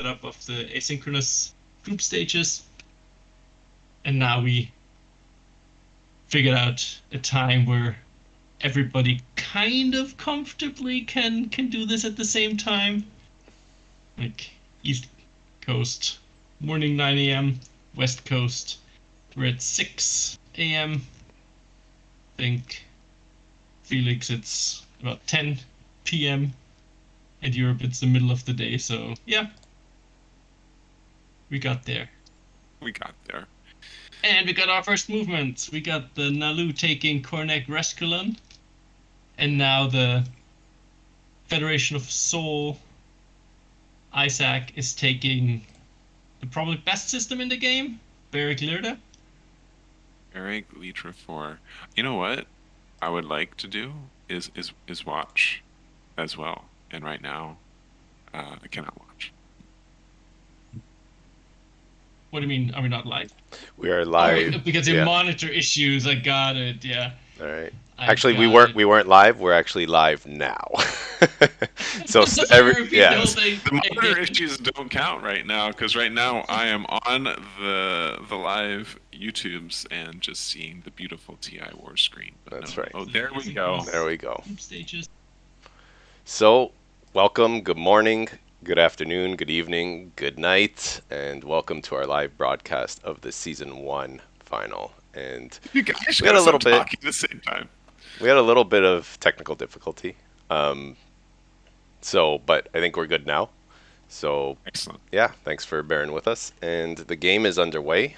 setup of the asynchronous group stages. And now we figured out a time where everybody kind of comfortably can do this at the same time. Like East Coast, morning 9 a.m., West Coast, we're at 6 a.m. I think Felix, it's about 10 p.m. and Europe, it's the middle of the day. So yeah, we got there. We got there. And we got our first movements. We got the Naalu taking Cornec Resculon. And now the Federation of Soul, Isaac, is taking the probably best system in the game, Beric Lirda. Eric Litra 4. You know what I would like to do is watch as well. And right now, I cannot watch. What do you mean? Are we not live? We are live. Oh, because your monitor issues. I got it. Yeah. All right. Actually, we weren't live. We're actually live now. So the monitor issues don't count right now because right now I am on the live YouTubes and just seeing the beautiful Ti4 screen. But that's right. Oh, there we go. There we go. Stages. So, welcome. Good morning. Good afternoon, good evening, good night, and welcome to our live broadcast of the Season 1 final. And you guys we had a little bit talking at the same time. We had a little bit of technical difficulty. But I think we're good now. So, excellent. Yeah, thanks for bearing with us. And the game is underway.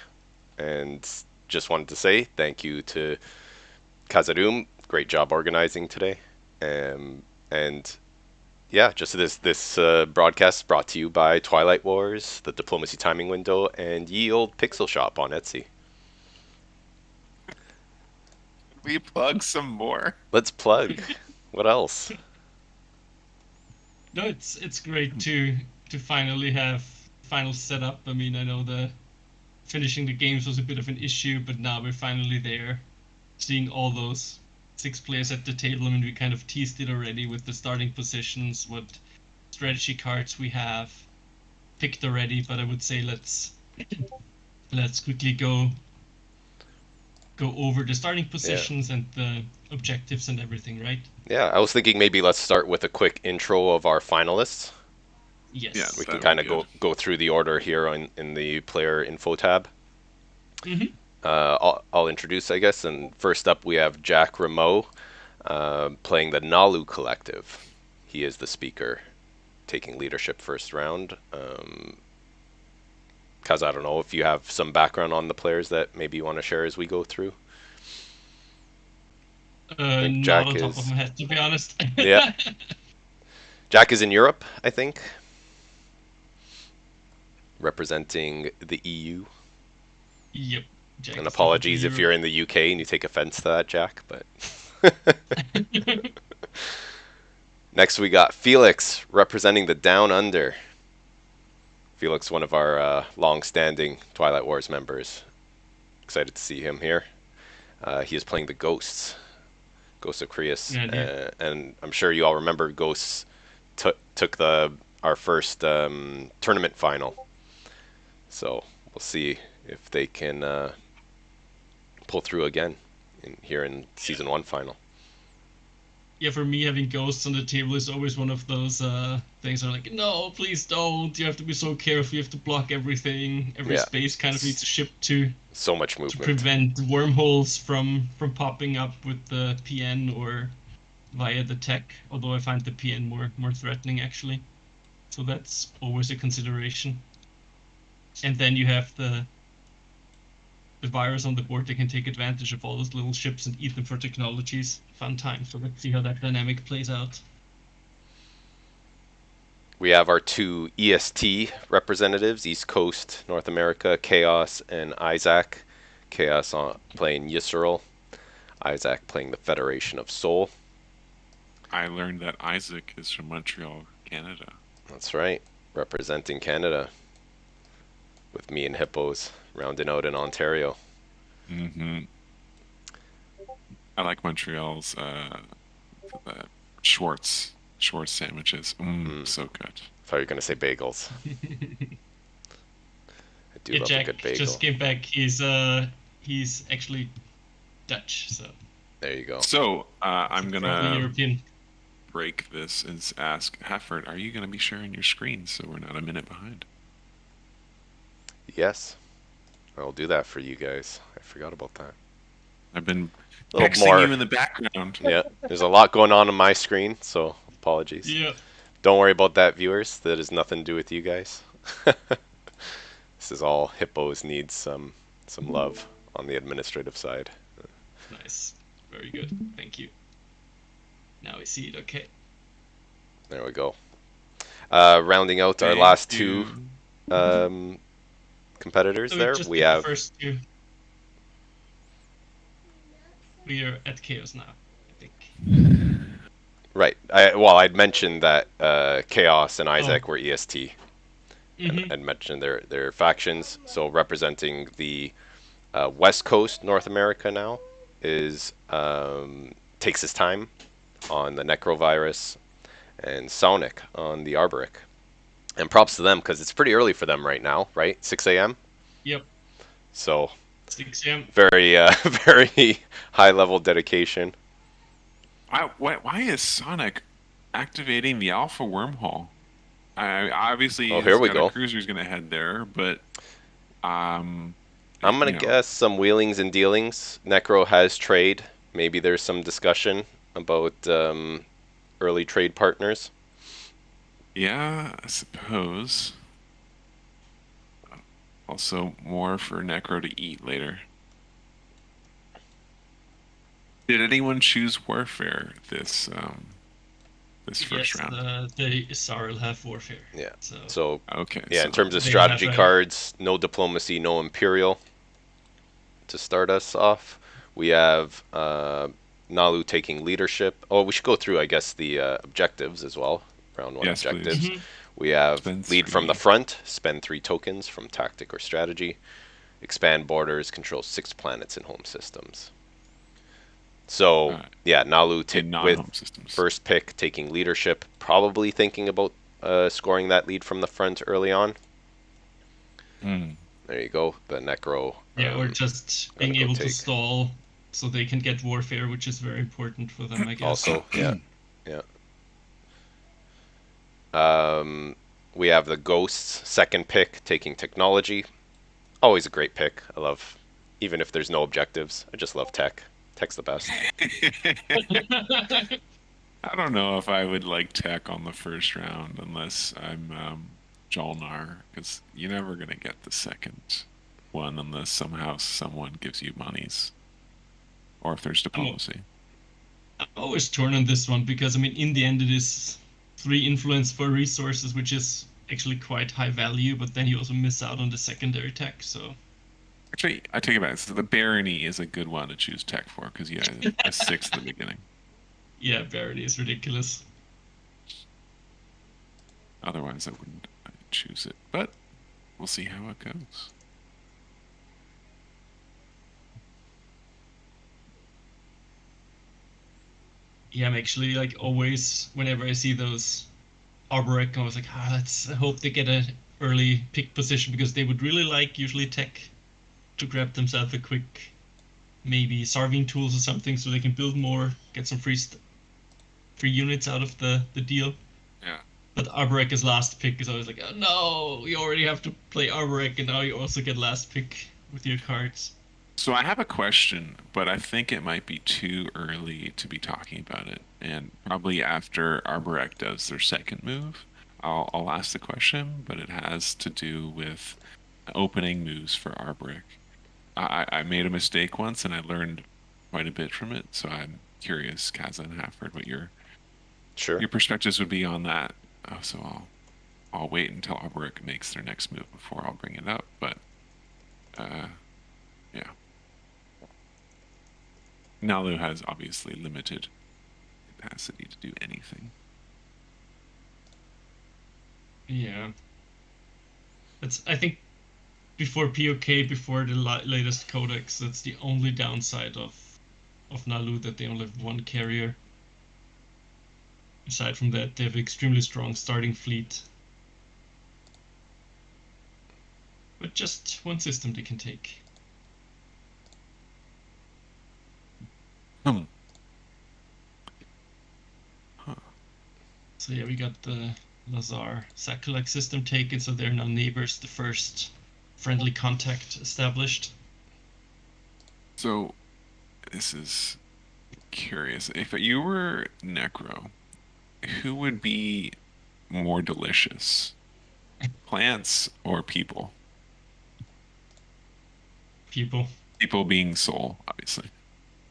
And just wanted to say thank you to Kazadoom. Great job organizing today. And yeah, just this broadcast is brought to you by Twilight Wars, the Diplomacy Timing Window, and YeOldePixelShoppe on Etsy. We plug some more. Let's plug. What else? No, it's great to finally have final setup. I mean, I know the finishing the games was a bit of an issue, but now we're finally there, seeing all those 6 players at the table. I mean, we kind of teased it already with the starting positions, what strategy cards we have picked already, but I would say let's quickly go over the starting positions and the objectives and everything, right? Yeah, I was thinking maybe let's start with a quick intro of our finalists. Yes. Yeah, we can kind of go through the order here in the player info tab. Mm-hmm. I'll introduce, I guess, and first up we have Jack Remeau playing the Naalu Collective. He is the speaker, taking leadership first round. Kaz, I don't know if you have some background on the players that maybe you want to share as we go through. Jack not on top of my head, to be honest. Yeah. Jack is in Europe, I think, representing the EU. Yep. Jack, and apologies if you're in the UK and you take offense to that, Jack, but... Next we got Felix, representing the Down Under. Felix, one of our long-standing Twilight Wars members. Excited to see him here. He is playing the Ghosts of Creus. And I'm sure you all remember Ghosts took our first tournament final. So we'll see if they can pull through again here in Season 1 final. Yeah, for me, having Ghosts on the table is always one of those things where like, no, please don't. You have to be so careful. You have to block everything. Every space kind of needs to ship to... So much movement. To prevent wormholes from popping up with the PN or via the tech. Although I find the PN more threatening, actually. So that's always a consideration. And then you have the virus on the board that can take advantage of all those little ships and eat them for technologies. Fun time. So let's see how that dynamic plays out. We have our 2 EST representatives, East Coast, North America, Chaos and Isaac. Chaos playing Yssaril, Isaac playing the Federation of Soul. I learned that Isaac is from Montreal, Canada. That's right, representing Canada. With me and Hippos rounding out in Ontario. Mm-hmm. I like Montreal's Schwartz sandwiches. So good. thought you were gonna say bagels. I do love a Jack good bagel. just came back. He's actually Dutch, so. There you go. So I'm probably gonna European. break this and ask Half-Heard, are you gonna be sharing your screen so we're not a minute behind? Yes, I'll do that for you guys. I forgot about that. I've been A little texting more. you in the background. Yeah, there's a lot going on my screen, so apologies. Yeah. Don't worry about that, viewers. That has nothing to do with you guys. This is all hippos needs some love on the administrative side. Nice. Very good. Thank you. Now I see it. Okay. There we go. Rounding out our last two competitors So there, just we did have. the first two. We are at Chaos now, I think. Right. I'd mentioned that Chaos and Isaac were EST. Mm-hmm. I'd mentioned their factions. So representing the West Coast North America now is Takeshistime on the Necro virus and Saunick on the Arborec. And props to them because it's pretty early for them right now, right? 6 a.m. Yep. So 6 a.m. very very high level dedication. Why is Saunick activating the Alpha wormhole? Obviously, here we go. A cruiser's going to head there, but I'm gonna guess some wheelings and dealings. Necro has trade. Maybe there's some discussion about early trade partners. Yeah, I suppose. Also, more for Necro to eat later. Did anyone choose warfare this first round? The Yssaril have warfare. Yeah. So okay. Yeah, so in terms of they strategy have a- cards, no diplomacy, no imperial. To start us off, we have Naalu taking leadership. Oh, we should go through, I guess, the objectives as well. Round one Yes, objectives. please. We have Spend lead from 3. the front, spend 3 tokens from tactic or strategy, expand borders, control 6 planets and home systems. So yeah, Naalu with systems. first pick taking leadership, probably thinking about scoring that lead from the front early on. There you go, the Necro. Yeah, or just being able to stall so they can get warfare, which is very important for them, I guess. Also, yeah. We have the Ghosts, second pick, taking technology. Always a great pick. I love, even if there's no objectives, I just love tech. Tech's the best. I don't know if I would like tech on the first round unless I'm Jolnar, because you're never going to get the second one unless somehow someone gives you monies. Or if there's diplomacy. I'm always torn on this one because, I mean, in the end it is 3 influence for resources, which is actually quite high value, but then you also miss out on the secondary tech, so... Actually, I take it back. So the Barony is a good one to choose tech for, because you have a 6 at the beginning. Yeah, Barony is ridiculous. Otherwise, I wouldn't choose it, but we'll see how it goes. Yeah, I'm actually, like, always, whenever I see those Arborec, I was like, let's hope they get an early pick position, because they would really like, usually, tech to grab themselves a quick, maybe Sarvine tools or something, so they can build more, get some free units out of the deal. Yeah. But Arborec as last pick is always like, oh no, you already have to play Arborec, and now you also get last pick with your cards. So I have a question, but I think it might be too early to be talking about it. And probably after Arborec does their second move, I'll ask the question, but it has to do with opening moves for Arborec. I made a mistake once, and I learned quite a bit from it, so I'm curious, Kaza and Half-Heard, what your perspectives would be on that. So I'll wait until Arborec makes their next move before I'll bring it up, but yeah. Naalu has obviously limited capacity to do anything. Yeah. I think before POK, before the latest codex, that's the only downside of Naalu, that they only have 1 carrier. Aside from that, they have an extremely strong starting fleet. But just one system they can take. Hmm. Huh. So yeah, we got the Lazar Sakulak system taken, so they're now neighbors, the first friendly contact established. So, this is curious. If you were Necro, who would be more delicious? Plants or people? People. People being soul, obviously.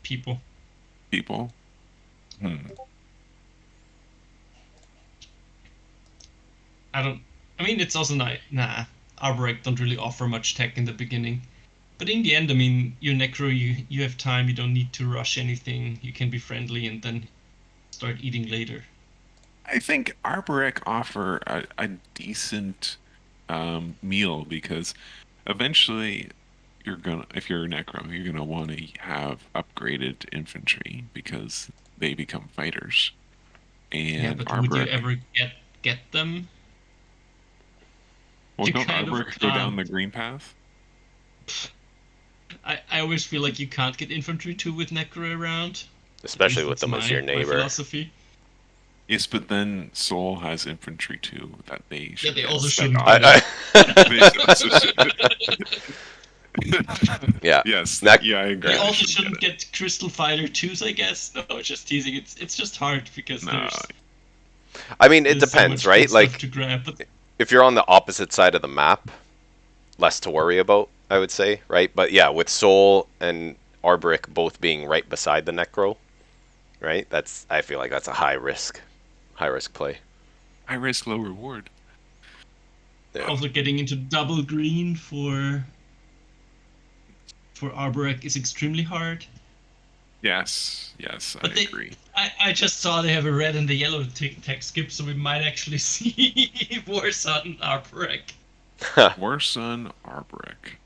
People. People. Hmm. I mean, it's also not, nah, Arborec don't really offer much tech in the beginning. But in the end, I mean, you're Necro, you have time, you don't need to rush anything, you can be friendly and then start eating later. I think Arborec offer a decent meal because eventually if you're a Necro, you're gonna want to have upgraded infantry because they become fighters. And Yeah, but would you Arborec, ever get them? well, You don't kind of Arborec go down the can't. green path? I always feel like you can't get infantry too with Necro around. At Especially least with that's them as your my neighbor. philosophy. Yes, but then Soul has infantry too that they should they get also spec shouldn't on. They also should. Yeah. Yes. Nec- Yeah, I agree. You They also should shouldn't get get Crystal Fighter 2s, I guess. No, just teasing. It's just hard because No. I mean, it there's so depends, much right? good stuff Like, to grab. But if you're on the opposite side of the map, less to worry about, I would say, right? But yeah, with Soul and Arborec both being right beside the Necro, right? I feel like that's a high risk play. High risk, low reward. Yeah. also getting into double green for Arborec is extremely hard. Yes, But I agree. I just saw they have a red and a yellow tech skip, so we might actually see Warsun Arborec Warsun Arborec.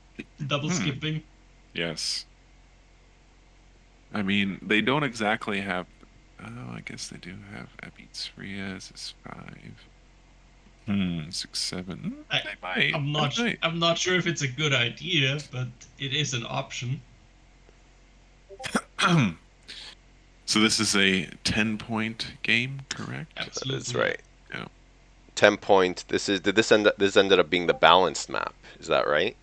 double skipping. Yes. I mean, they don't exactly have. Oh, I guess they do have Abits Frias is 5. 6, 7. They might. I'm not sure if it's a good idea, but it is an option. So this is a 10-point game, correct? Absolutely. That's right. Yeah. 10-point. This ended up being the balanced map. Is that right?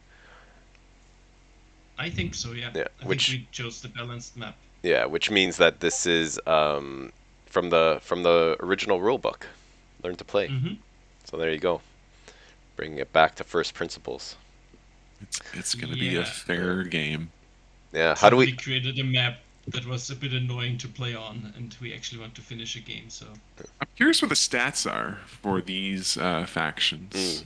I think so, yeah. Yeah, I think we chose the balanced map. Yeah, which means that this is from the original rulebook, Learn to Play. Mm-hmm. So there you go, bringing it back to first principles. It's going to be a fair game. Yeah, how do we created a map that was a bit annoying to play on, and we actually want to finish a game. So I'm curious what the stats are for these factions.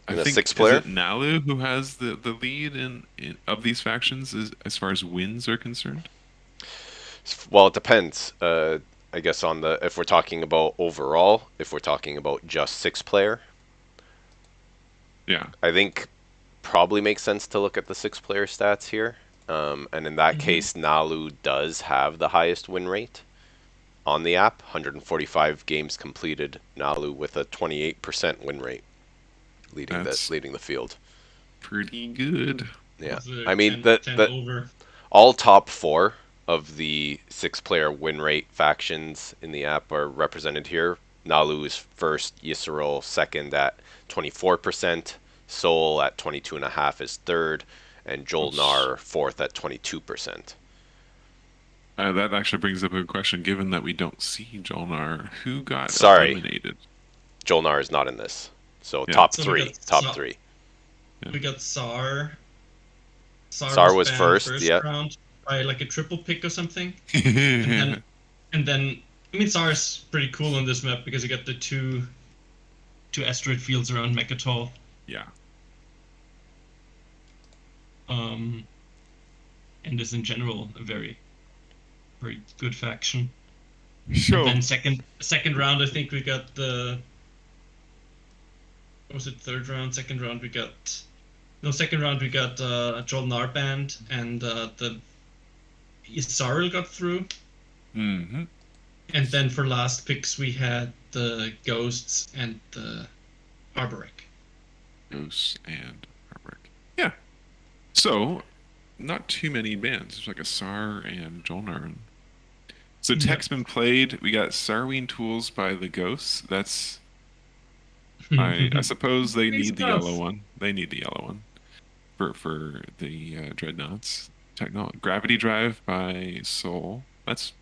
I a think 6-player? Is it Naalu who has the lead in of these factions as far as wins are concerned? Well, it depends. I guess on if we're talking about overall, if we're talking about just 6-player. Yeah. I think probably makes sense to look at the 6-player stats here. And in that case, Naalu does have the highest win rate on the app. 145 games completed. Naalu with a 28% win rate, leading the field. Pretty good. Yeah, I mean all top 4 of the 6-player win rate factions in the app are represented here. Naalu is first, Yssaril second at 24%, Soul at 22.5 is third, and Jolnar fourth at 22%. That actually brings up a question. Given that we don't see Jolnar, who got eliminated? Jolnar is not in this. So Yeah. top So three. Yeah. We got Sar. Sar was first yeah. round by like a triple pick or something. and then I mean Sar's pretty cool on this map because you got the two asteroid fields around Mecatol. Yeah. And is in general a very good faction. Sure. And then second round I think we got the what was it, third round? Second round we got Jolnar band and the Yssaril got through. Mm-hmm. And then for last picks we had the Ghosts and the Arborec. Ghosts and Arborec. So, not too many bands. There's like a Sar and Jolnarn. So Yep. tech's been played. We got Sarween Tools by the Ghosts. That's I suppose they Great need the stuff. yellow one. They need the yellow one for the Dreadnoughts. Gravity Drive by Soul. That's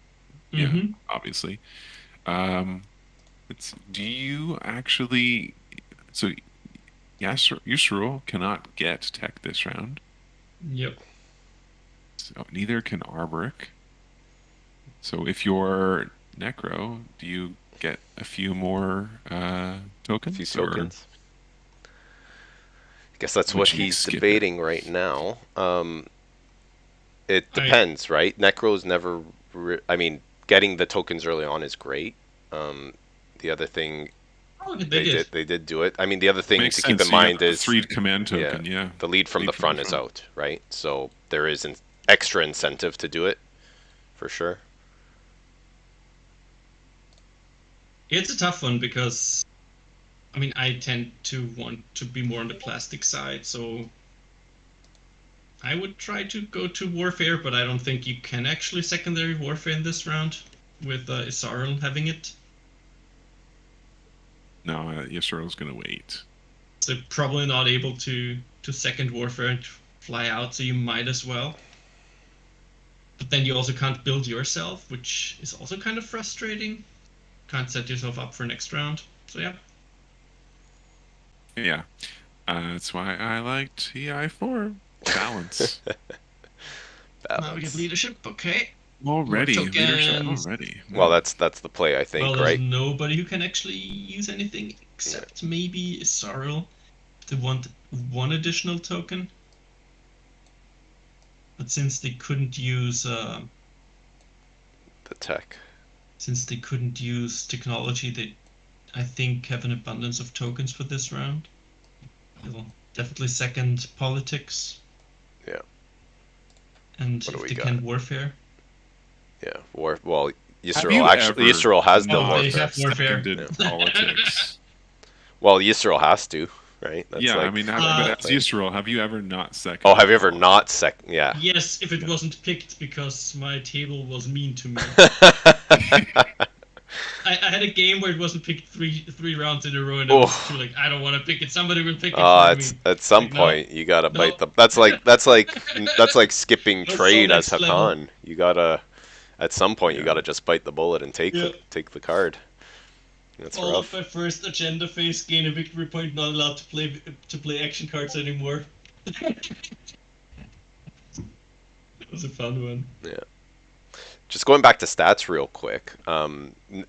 obviously. Do you actually? So Yssaril cannot get tech this round. Yep. So neither can Arborec. So if you're Necro, do you get a few more tokens? A few tokens. I guess that's what he's debating right now. It depends, right? Necro's never... I mean, getting the tokens early on is great. The other thing... They did do it. I mean, the other thing to keep in mind is... the 3 command token, yeah. The lead from the front is out, right? So there is an extra incentive to do it, for sure. It's a tough one because, I mean, I tend to want to be more on the plastic side, so I would try to go to Warfare, but I don't think you can actually secondary Warfare in this round with Yssaril having it. No, Yssaril going to wait. So probably not able to second Warfare and fly out, so you might as well. But then you also can't build yourself, which is also kind of frustrating. Can't set yourself up for next round. So yeah. Yeah. That's why I like Ti4. Balance. Now we get leadership, okay. Already. Leadership already. Well, that's the play, I think, well, right? There's nobody who can actually use anything except maybe Yssaril to want one additional token. But since they couldn't use the tech. Since they couldn't use technology, they, I think, have an abundance of tokens for this round. They'll definitely second politics. Yeah. And if they can warfare. Yeah, well, Yssaril has the warfare. Politics. Well, Yssaril has to, right? That's I mean, but as Yssaril, have you ever not seconded? Oh, have you ever not seconded? Yeah. Yes, if it wasn't picked because my table was mean to me. I had a game where it wasn't picked three rounds in a row, and I was too like, I don't want to pick it. Somebody will pick it for me. At some point, you gotta bite the. That's like skipping trade as Hakan. You gotta. At some point, you gotta just bite the bullet and take the card. That's all rough. of my first agenda phase gain a victory point. Not allowed to play action cards anymore. It was a fun one. Yeah. Just going back to stats real quick.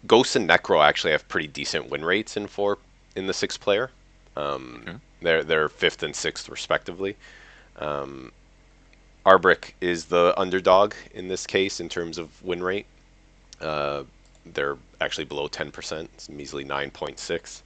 Ghost and Necro actually have pretty decent win rates in the 6-player. They're 5th and 6th respectively. Arborec is the underdog in this case in terms of win rate. They're actually below 10%. It's measly 9.6.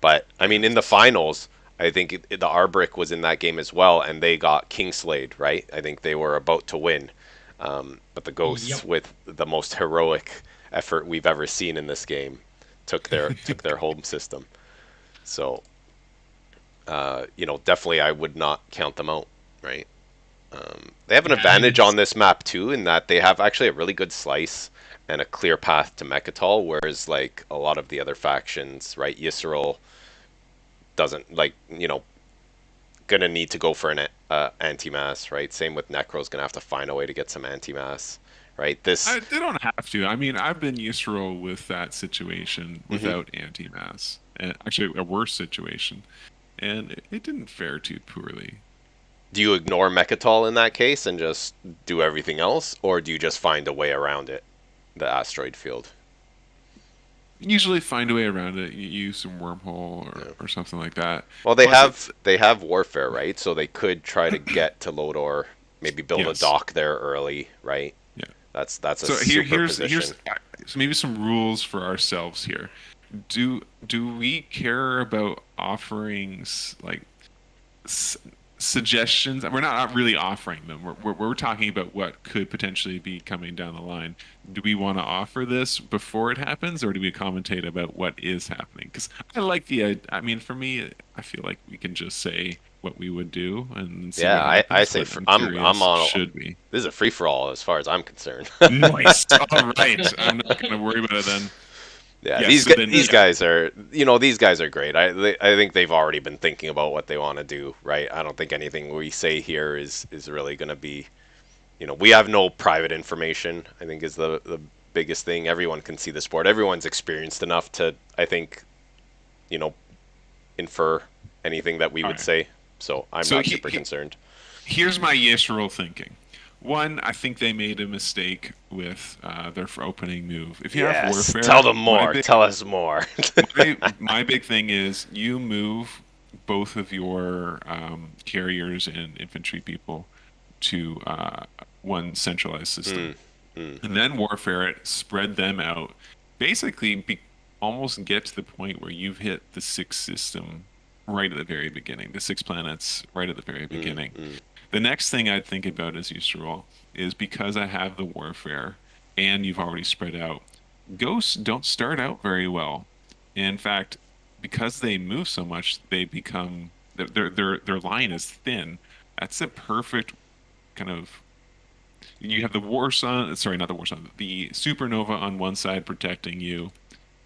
But I mean, in the finals, I think the Arborec was in that game as well, and they got kingslayed, right? I think they were about to win. But the Ghosts, with the most heroic effort we've ever seen in this game, took their home system. So, definitely I would not count them out, right? They have an advantage on this map too, in that they have actually a really good slice and a clear path to Mecatol, whereas like a lot of the other factions, right? Yssaril doesn't, gonna need to go for an anti-mass, right? Same with Necro's gonna have to find a way to get some anti-mass, right? They don't have to. I mean, I've been Yssaril with that situation without anti-mass, and actually a worse situation, and it didn't fare too poorly. Do you ignore Mecatol in that case and just do everything else, or do you just find a way around it, the asteroid field? Usually find a way around it. You use some wormhole or something like that. Well, they have warfare, right? So they could try to get to Lodor, maybe build a dock there early, right? Yeah. That's a super position. Here's maybe some rules for ourselves here. Do we care about offerings like suggestions? We're not really offering them. We're talking about what could potentially be coming down the line. Do we want to offer this before it happens, or do we commentate about what is happening? Because I like I mean, for me, I feel like we can just say what we would do and see Yeah, what happens. I say but I'm curious, on. should be. This is a free for all as far as I'm concerned. Nice. All right. I'm not going to worry about it then. Yeah, Yeah, these so then, these yeah. guys are, these guys are great. I think they've already been thinking about what they want to do, right? I don't think anything we say here is really going to be, we have no private information. I think is the biggest thing. Everyone can see the sport. Everyone's experienced enough to, I think, infer anything that we would right. say. So I'm not super concerned. Here's my Yssaril thinking. One, I think they made a mistake with their opening move. If you have Warfare, tell them more. Tell us more. my big thing is you move both of your carriers and infantry people to one centralized system, and then Warfare it, spread them out. Basically, almost get to the point where you've hit the 6 system right at the very beginning, the 6 planets right at the very beginning. The next thing I'd think about as Yssaril is because I have the Warfare and you've already spread out, Ghosts don't start out very well. In fact, because they move so much, they become their line is thin. That's a perfect kind of. You have the War Sun, sorry, not the War Sun, the Supernova on one side protecting you,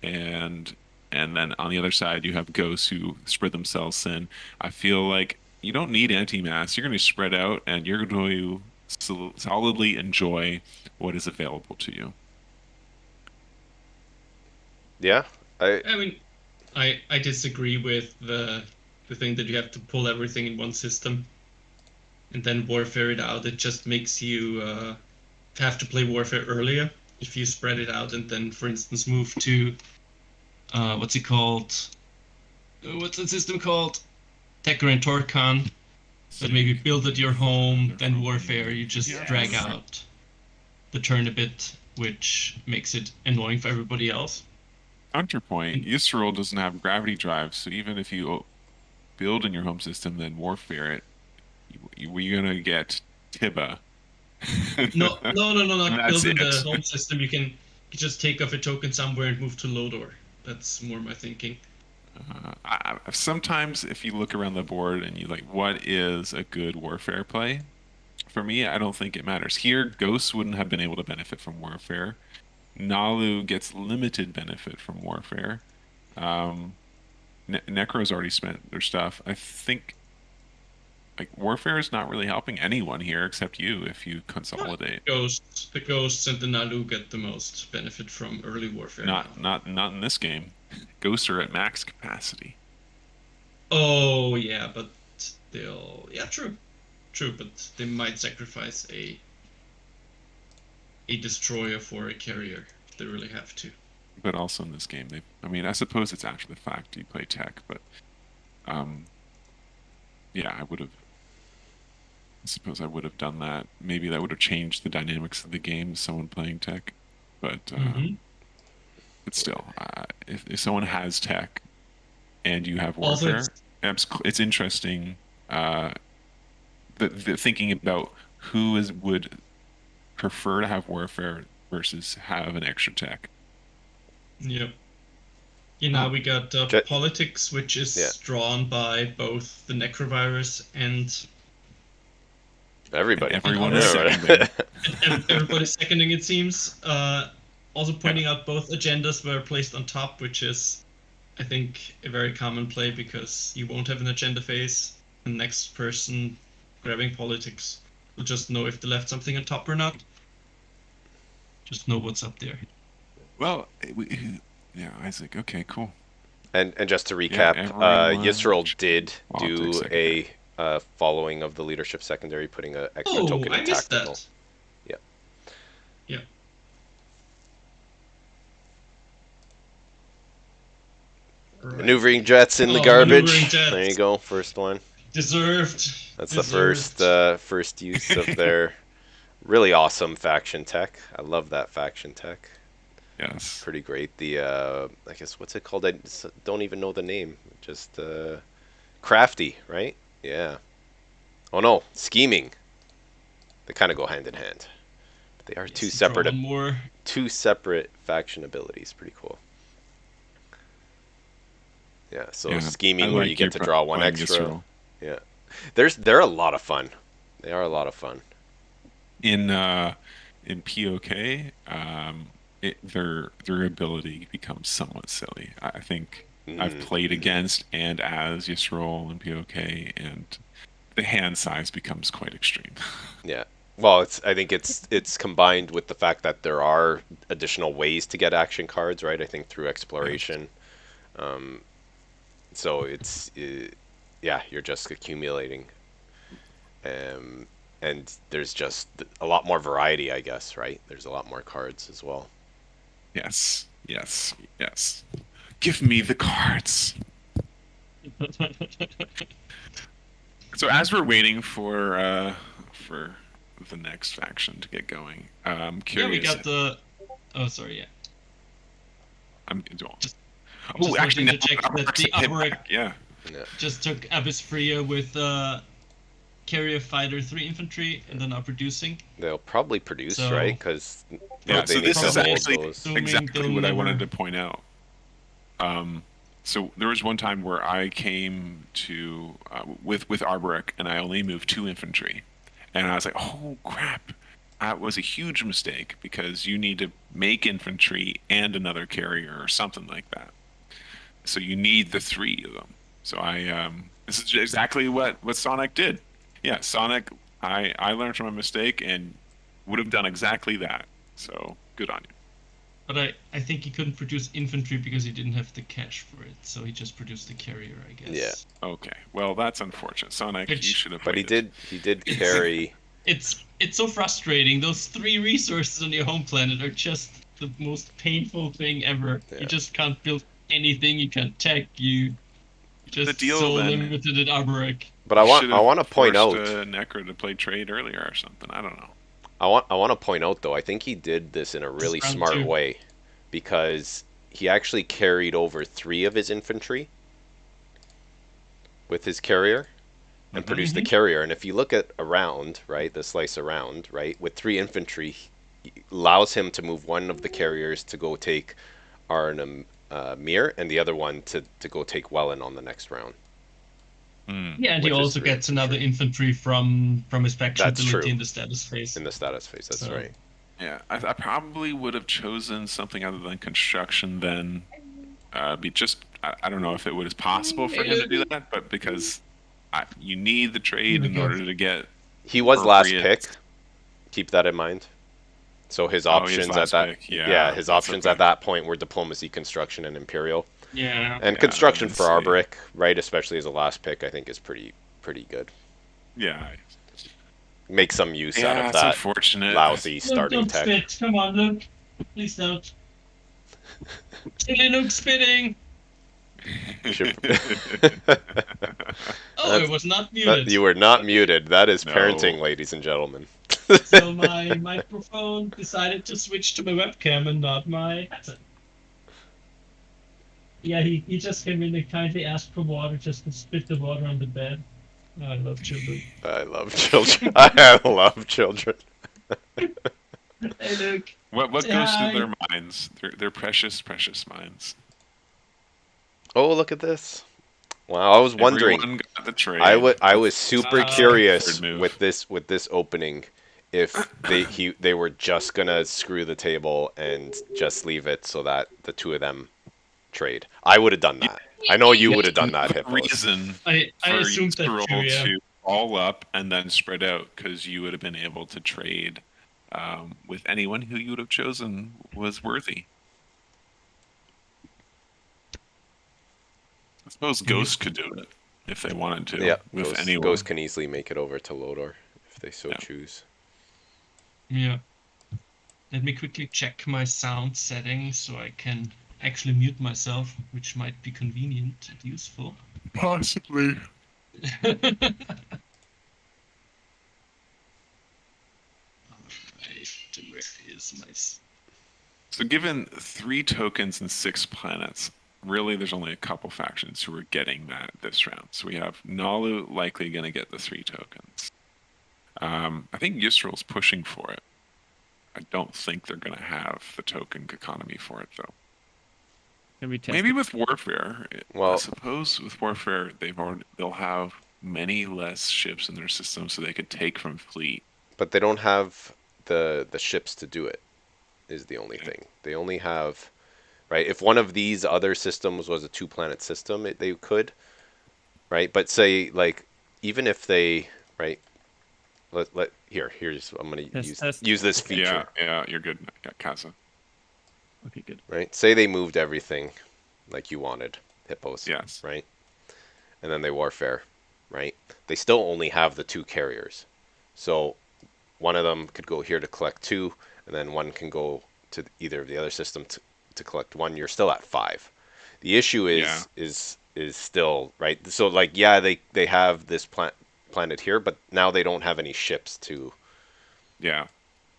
and then on the other side you have Ghosts who spread themselves thin. I feel like you don't need anti-mass. You're going to spread out, and you're going to solidly enjoy what is available to you. Yeah, I mean, I disagree with the thing that you have to pull everything in one system and then Warfare it out. It just makes you have to play Warfare earlier if you spread it out and then, for instance, move to what's it called? What's the system called? Tekra and Torkan. But maybe build at your home, then Warfare. You just drag out the turn a bit, which makes it annoying for everybody else. Counterpoint, Yssaril doesn't have gravity drive, so even if you build in your home system, then Warfare it, you're gonna get Tiba. No. Not build in the it. home system. You can just take off a token somewhere and move to Lodor. That's more my thinking. Sometimes if you look around the board and you like, what is a good Warfare play? For me, I don't think it matters. Here, Ghosts wouldn't have been able to benefit from Warfare. Naalu gets limited benefit from Warfare. Necro's already spent their stuff. I think like Warfare is not really helping anyone here except you if you consolidate. The Ghosts and the Naalu get the most benefit from early Warfare. Not in this game. Ghosts are at max capacity. Oh yeah, but they'll true, but they might sacrifice a destroyer for a carrier if they really have to. But also in this game, I suppose it's after the fact you play tech, but yeah, I suppose I would have done that. Maybe that would have changed the dynamics of the game, someone playing tech, but but still, if someone has tech and you have Warfare, it's interesting. The thinking about who would prefer to have Warfare versus have an extra tech. Yep. Now we got Politics, which is drawn by both the Necrovirus and everybody. Everyone's seconding. Everybody's seconding, it seems. Also pointing out both agendas were placed on top, which is, I think, a very common play because you won't have an agenda phase. The next person grabbing Politics will just know if they left something on top or not. Just know what's up there. Well, Isaac. Okay, cool. And just to recap, Yssaril did do a following of the leadership secondary, putting an extra token in tactical. That. Yeah. Yeah. Maneuvering jets in the garbage. There you go, first one. Deserved. That's the first use of their really awesome faction tech. I love that faction tech. Yes. Pretty great. The I guess what's it called? I don't even know the name. Just crafty, right? Yeah. Oh no, scheming. They kind of go hand in hand. But they are two separate faction abilities. Pretty cool. Yeah. So scheming where you get to draw one extra. Yeah. They're a lot of fun. They are a lot of fun. In POK, their ability becomes somewhat silly. I think I've played against and as Yssaril in POK, and the hand size becomes quite extreme. Yeah. Well, I think it's combined with the fact that there are additional ways to get action cards, right? I think through exploration. So yeah, you're just accumulating. And there's just a lot more variety, I guess, right? There's a lot more cards as well. Yes. Give me the cards. So as we're waiting for the next faction to get going, I'm curious. Yeah, we got the. Oh, sorry. Yeah. Just actually, to check that the Arborec yeah. just took Abyss Freya with Carrier Fighter 3 infantry and then are producing. They'll probably produce, right? Because so this is actually exactly what I wanted to never... point out. So there was one time where I came to with Arborec and I only moved 2 infantry, and I was like, oh crap, that was a huge mistake because you need to make infantry and another carrier or something like that. So you need the 3 of them. So this is exactly what Saunick did. Yeah, Saunick, I learned from a mistake and would have done exactly that. So good on you. But I think he couldn't produce infantry because he didn't have the cash for it, so he just produced the carrier, I guess. Yeah. Okay. Well, that's unfortunate. Saunick, you should have. But he did carry. It's so frustrating. Those 3 resources on your home planet are just the most painful thing ever. Yeah. You just can't build anything. You can't tech. You just so limited at Arborec. But I want to point out Nekro to play trade earlier or something. I don't know. I want to point out though, I think he did this in a really smart way, because he actually carried over 3 of his infantry with his carrier and produced the carrier. And if you look at around, right, the slice around, right, with 3 infantry, allows him to move one of the carriers to go take Arnhem Mir and the other one to go take Welland on the next round. Yeah, and he also gets another infantry from his faction ability in the status phase. In the status phase, that's right. Yeah, I probably would have chosen something other than construction then. I don't know if it was possible for him to do that, but because you need the trade in order to get. He was last pick. Keep that in mind. So his options at that, his options at that point were diplomacy, construction, and imperial. Yeah. And construction for Arborec, right, especially as a last pick, I think is pretty good. Yeah. Make some use out of that unfortunate. Lousy starting tech. Don't spit. Come on, Luke. Please don't. Silly Luke spitting. It was not muted. You were not muted. That is parenting, ladies and gentlemen. So my microphone decided to switch to my webcam and not my headset. Yeah, he just came in and kindly asked for water just to spit the water on the bed. Oh, I love children. I love children. I love children. Hey, Luke. What goes through their minds? Their precious minds. Oh, look at this. Wow, I was wondering. Everyone got the trade. I was super curious with this opening if they were just gonna screw the table and just leave it so that the 2 of them trade. I would have done that. I know you would have done that, Hippos. Reason I assumed that too, yeah. To all up and then spread out, because you would have been able to trade with anyone who you would have chosen was worthy. I suppose Ghost could do it if they wanted to. Yeah, with anyone. Ghost can easily make it over to Lodor if they so choose. Yeah. Let me quickly check my sound settings so I can actually mute myself, which might be convenient and useful. Possibly. Alright, where is my... So given 3 tokens and 6 planets, really there's only a couple factions who are getting that this round. So we have Naalu likely going to get the 3 tokens. I think Yssril's pushing for it. I don't think they're going to have the token economy for it, though. Maybe with Warfare. Well, I suppose with Warfare they'll have many less ships in their system, so they could take from fleet. But they don't have the ships to do it. Is the only thing. They only have, right? If one of these other systems was a 2-planet system, they could, right? But say like even if they, right? Here's I'm gonna use this feature. Yeah, you're good. Yeah, Kaza. Okay, good. Right? Say they moved everything like you wanted, hippos. Yes. Right? And then they warfare, right? They still only have the 2 carriers. So one of them could go here to collect 2, and then one can go to either of the other system to collect 1. You're still at 5. The issue is still, right? So like, yeah, they have this planet here, but now they don't have any ships to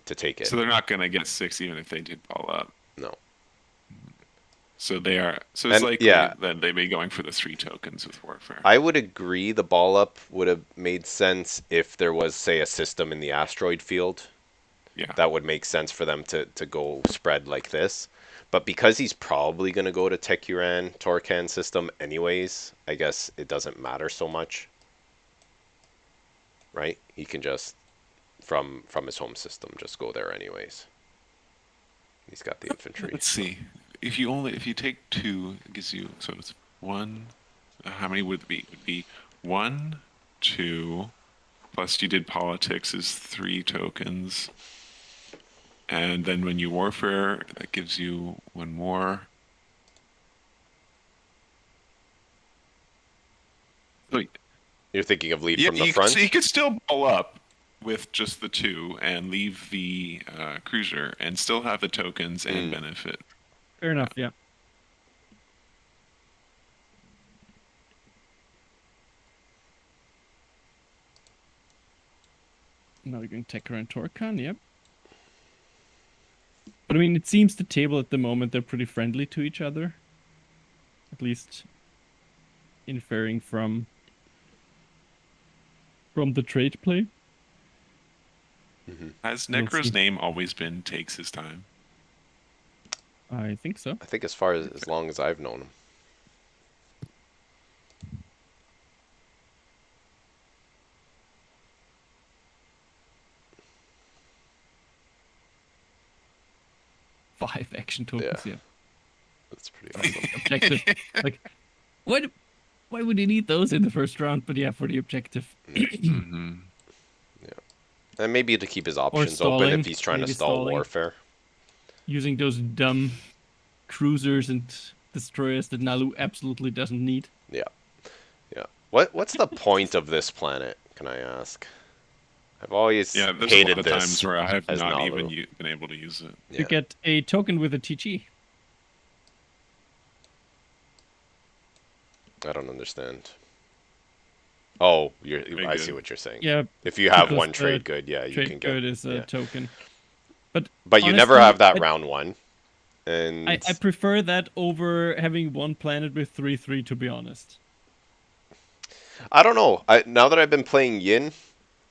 take it. So they're not gonna get 6 even if they did ball up. No. So they are. So it's likely that they may be going for the 3 tokens with warfare. I would agree the ball up would have made sense if there was, say, a system in the asteroid field. Yeah. That would make sense for them to go spread like this. But because he's probably going to go to Tekuran Torcan system anyways, I guess it doesn't matter so much. Right? He can just, from his home system, just go there anyways. He's got the infantry. Let's see. If you take 2, it gives you, so it's 1. How many would it be? It would be 1, 2, plus you did politics is 3 tokens. And then when you warfare, that gives you 1 more. So, you're thinking of lead from the front? So you could still ball up with just the 2 and leave the cruiser and still have the tokens and benefit. Fair enough, yeah. Now we're going Tekuran Torcan, yep. But I mean, it seems the table at the moment, they're pretty friendly to each other. At least inferring from the trade play. Mm-hmm. Has Nekro's name always been Takes His Time? I think so. I think as far as long as I've known him. Five action tokens, yeah. That's pretty awesome. Objective. Like, why would you need those in the first round? But yeah, for the objective. Mm-hmm. Yeah. And maybe to keep his options open if he's trying to stall warfare. Using those dumb cruisers and destroyers that Naalu absolutely doesn't need. Yeah. Yeah. What's the point of this planet, can I ask? I've always hated this. Times where I have not Naalu. even been able to use it. Yeah. You get a token with a TG. I don't understand. Oh, I see what you're saying. Yeah. If you have one trade good, you can get. Trade good is a token. But honestly, you never have that round 1. And I prefer that over having one planet with 3/3, to be honest. I don't know. Now that I've been playing Yin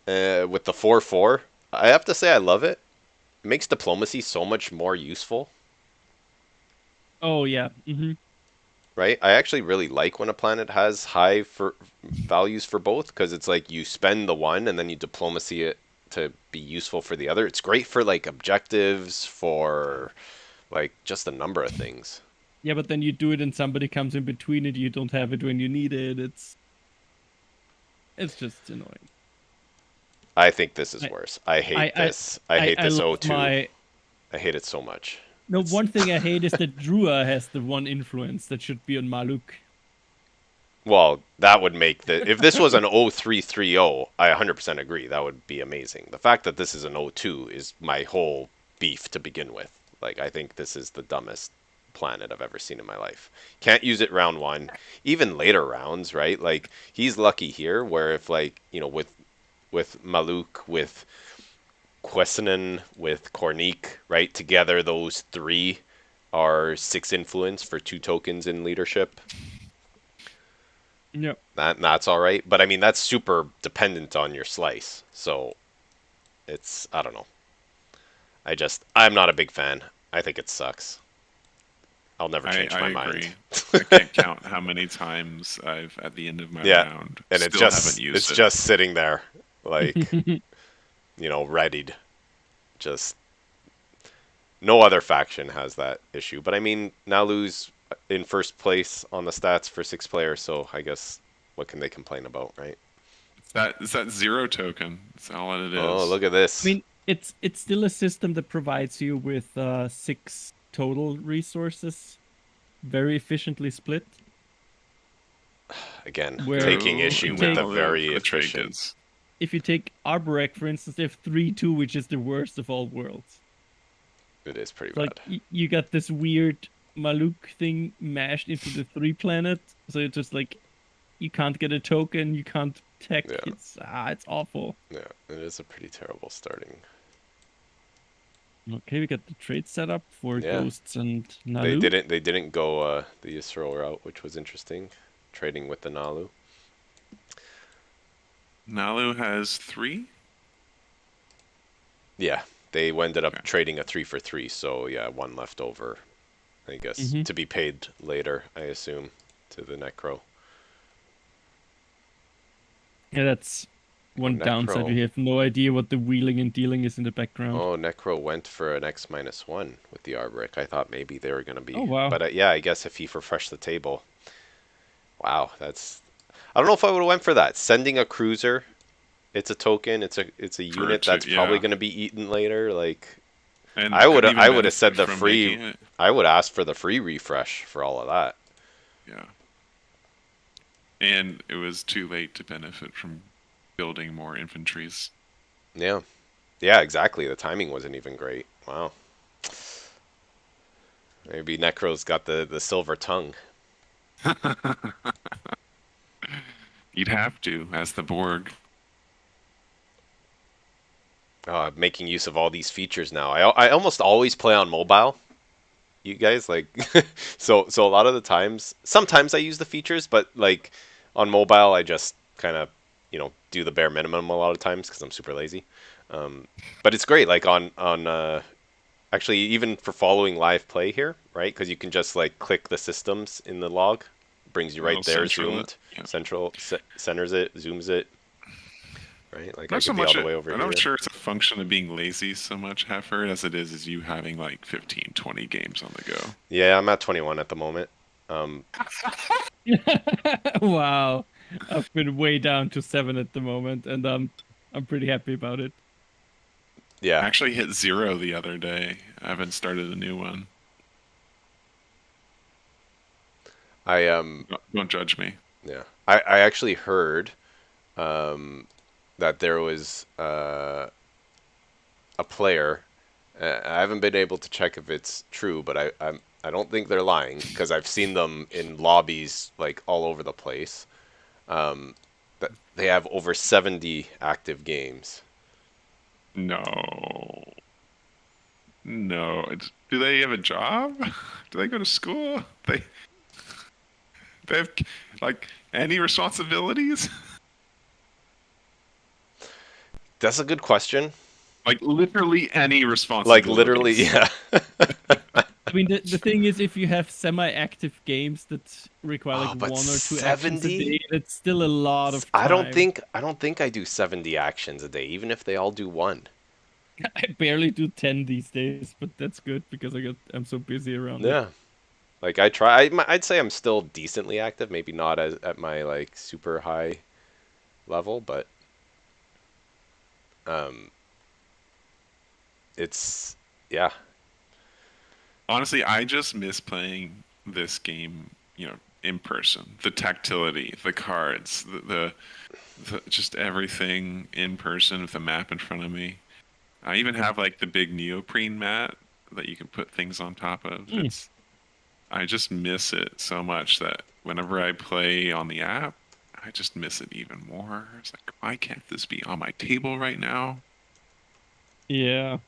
with the 4/4, I have to say I love it. It makes diplomacy so much more useful. Oh yeah. Mm-hmm. Right? I actually really like when a planet has high values for both, because it's like you spend the one and then you diplomacy it to be useful for the other. It's great for like objectives, for like just a number of things. Yeah, but then you do it and somebody comes in between it. You don't have it when you need it. It's just annoying. I think this is worse. I hate this. I hate this O2. I hate it so much. No, one thing I hate is that Drua has the one influence that should be on Maluk. Well, that would make if this was an 0330, I 100% agree. That would be amazing. The fact that this is an 02 is my whole beef to begin with. Like, I think this is the dumbest planet I've ever seen in my life. Can't use it round 1. Even later rounds, right? Like, he's lucky here where if, like, you know, with Maluk, with Quesenen, with Kornik, right? Together, those 3 are 6 influence for 2 tokens in leadership. Yep. That's all right. But, I mean, that's super dependent on your slice. So, it's, I don't know. I'm not a big fan. I think it sucks. I'll never change my agree. mind. I can't count how many times I've at the end of my round and still haven't used it's it. just sitting there, like readied. Just no other faction has that issue. But I mean, Naalu's in first place on the stats for 6 players, so I guess what can they complain about, right? It's that 0 token. That's all it is. Oh, look at this. I mean, it's still a system that provides you with 6 total resources, very efficiently split. Again, Where taking you issue take- with the very efficient. Is. If you take Arborec, for instance, they have 3-2, which is the worst of all worlds. It is pretty It's like bad. you got this weird Maluk thing mashed into the 3 planet, so it's just like you can't get a token, you can't tech. Yeah. It's awful. Yeah, it is a pretty terrible starting. Okay, we got the trade set up for Yeah. Ghosts and Naalu. They didn't go the Yssaril route, which was interesting, trading with the Naalu. Naalu has 3. Yeah, they ended up Okay. trading a 3 for 3, so yeah, 1 left over, I guess, to be paid later, I assume, to the Necro. Yeah, that's one Necro. downside. We have no idea what the wheeling and dealing is in the background. Oh, Necro went for an X-1 with the Arborec. I thought maybe they were going to be... Oh, wow. But yeah, I guess if he refreshed the table... Wow, that's... I don't know if I would have went for that. Sending a cruiser, it's a token, it's a unit that's probably going to be eaten later. Like, And I would couldn't even have said the benefit from free... making it. I would ask for the free refresh for all of that. Yeah. And it was too late to benefit from building more infantries. Yeah. Yeah, exactly. The timing wasn't even great. Wow. Maybe Necro's got the silver tongue. You'd have to, as the Borg. Making use of all these features now. I almost always play on mobile. You guys, like, so a lot of the times, sometimes I use the features, but like on mobile, I just kind of, do the bare minimum a lot of times because I'm super lazy. But it's great, like on actually even for following live play here, right? Because you can just like click the systems in the log, brings you right there, zoomed, centers it, zooms it. Right? Like Not I so could be much. all the way over I'm here. not sure it's a function of being lazy so much, Half-Heard, as it is you having like 15, 20 games on the go. Yeah, I'm at 21 at the moment. Wow, I've been way down to 7 at the moment, and I'm pretty happy about it. I Yeah. actually hit 0 the other day. I haven't started a new one. I Don't judge me. Yeah, I actually heard that there was a player. I haven't been able to check if it's true, but I don't think they're lying because I've seen them in lobbies like all over the place. That they have over 70 active games. No. Do they have a job? Do they go to school? They have like any responsibilities? That's a good question. Like literally any responsibilities. Like literally, yeah. I mean, the thing is, if you have semi-active games that require like but 1 or 2 actions a 70? day, that's still a lot of time. I don't think I do 70 actions a day, even if they all do 1. I barely do 10 these days, but that's good because I'm so busy around it. Yeah. Like I try. I'd say I'm still decently active. Maybe not at my like super high level, but it's yeah. Honestly, I just miss playing this game, in person. The tactility, the cards, the just everything in person with the map in front of me. I even have like the big neoprene mat that you can put things on top of. I just miss it so much that whenever I play on the app, I just miss it even more. It's like, why can't this be on my table right now? Yeah.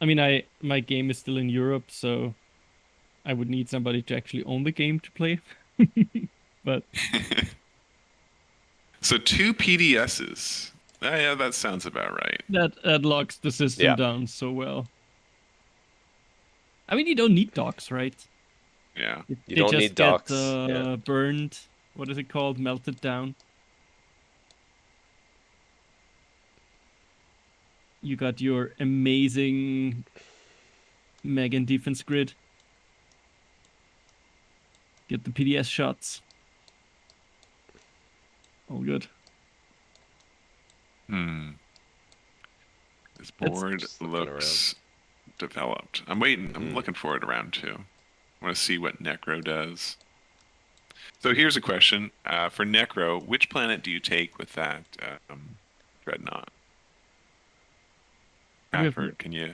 I mean, my game is still in Europe, so I would need somebody to actually own the game to play. But So 2 PDSs. Yeah, that sounds about right. that locks the system Yeah. down so well. I mean, you don't need docks, right? Yeah. You They don't just need docks. Get, Yeah. burned. What is it called? Melted down. You got your amazing Megan defense grid. Get the PDS shots. All good. This That's board just looking looks developed. I'm waiting. I'm looking forward to round 2. I want to see what Necro does. So here's a question. For Necro, which planet do you take with that Dreadnought? Do we have- Half-Heard, can you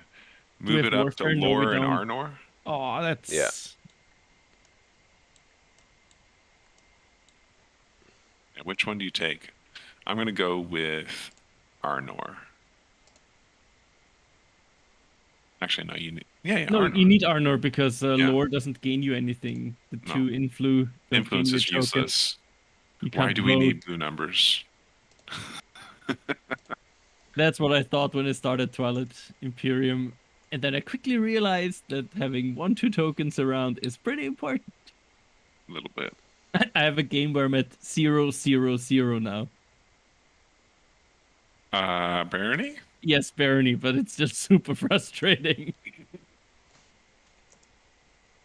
we move have it up to Warfare? No, we Lore and don't. Arnor? Oh, that's... Yeah. And which one do you take? I'm going to go with Arnor. Actually, no, you need... Yeah, No, Arnor. you need Arnor because lore doesn't gain you anything. The No. 2 influ don't Influence gain you is tokens. useless. You Why can't do we vote. need blue numbers? That's what I thought when I started Twilight Imperium. And then I quickly realized that having 1-2 tokens around is pretty important. A little bit. I have a game where I'm at 0-0-0 now. Barony? Yes, Barony, but it's just super frustrating.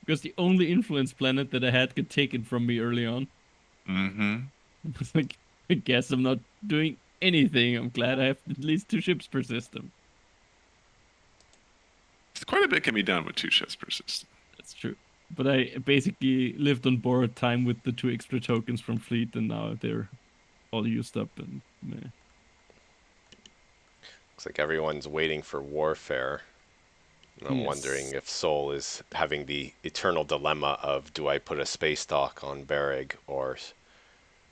Because the only influence planet that I had got taken from me early on. Mm-hmm. I was like, I guess I'm not doing anything. I'm glad I have at least 2 ships per system. Quite a bit can be done with 2 ships per system. That's true. But I basically lived on borrowed time with the 2 extra tokens from fleet, and now they're all used up. And meh. Looks like everyone's waiting for Warfare. And I'm Yes. wondering if Sol is having the eternal dilemma of, do I put a space dock on Bereg or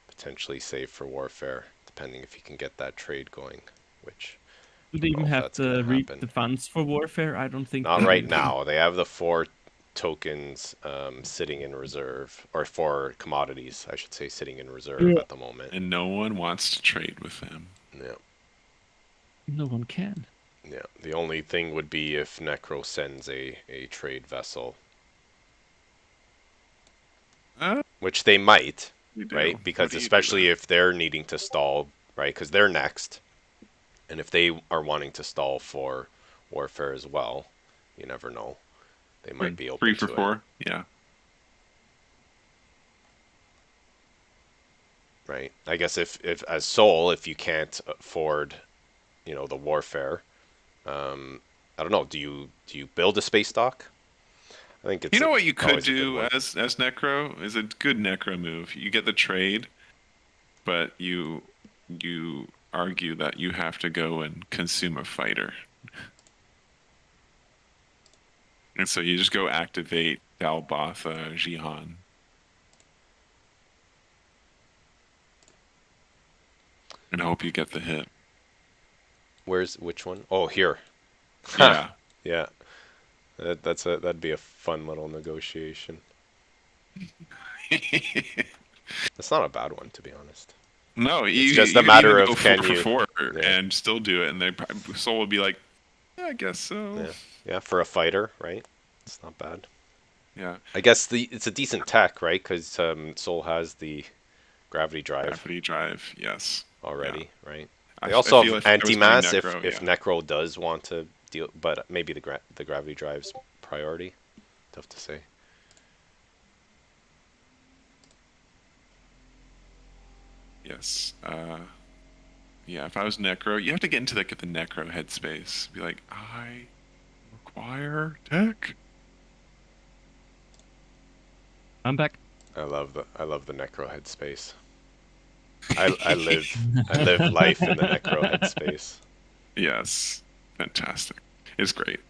potentially save for Warfare, depending if he can get that trade going, which... Do they even if have that's to gonna reap happen. the funds for Warfare? I don't think Not they right do. now. They have the 4 tokens sitting in reserve, or 4 commodities, I should say, sitting in reserve Yeah. at the moment. And no one wants to trade with them. Yeah. No one can. Yeah. The only thing would be if Necro sends a trade vessel, which they might, We do. right? How Because do you do especially that? if they're needing to stall, right? Because they're next. And if they are wanting to stall for Warfare as well, you never know. They might be open 3 to for it. 4. Yeah. Right. I guess if as Sol, if you can't afford, the Warfare, I don't know. Do you build a space dock? I think it's. You know what you could always a good do one. as Necro is a good Necro move. You get the trade, but you argue that you have to go and consume a fighter. And so you just go activate Dalbotha Jihan. And hope you get the hit. Which one? Oh, here. Yeah. Yeah. That'd be a fun little negotiation. That's not a bad one, to be honest. No, It's just a matter of can for you- 4 yeah. and still do it, and Soul would be like, yeah, I guess so. Yeah. Yeah, for a fighter, right? It's not bad. Yeah. I guess it's a decent tech, right? Because Sol has the gravity drive Gravity drive, yes. already, right? I They also feel have if I was doing anti-mass Necro, if yeah. Necro does want to deal, but maybe the gravity drive's priority. Tough to say. Yes. Yeah, if I was Necro, you have to get into the Necro headspace. Be like, I require tech. I'm back. I love the Necro headspace. I live life in the Necro headspace. Yes. Fantastic. It's great.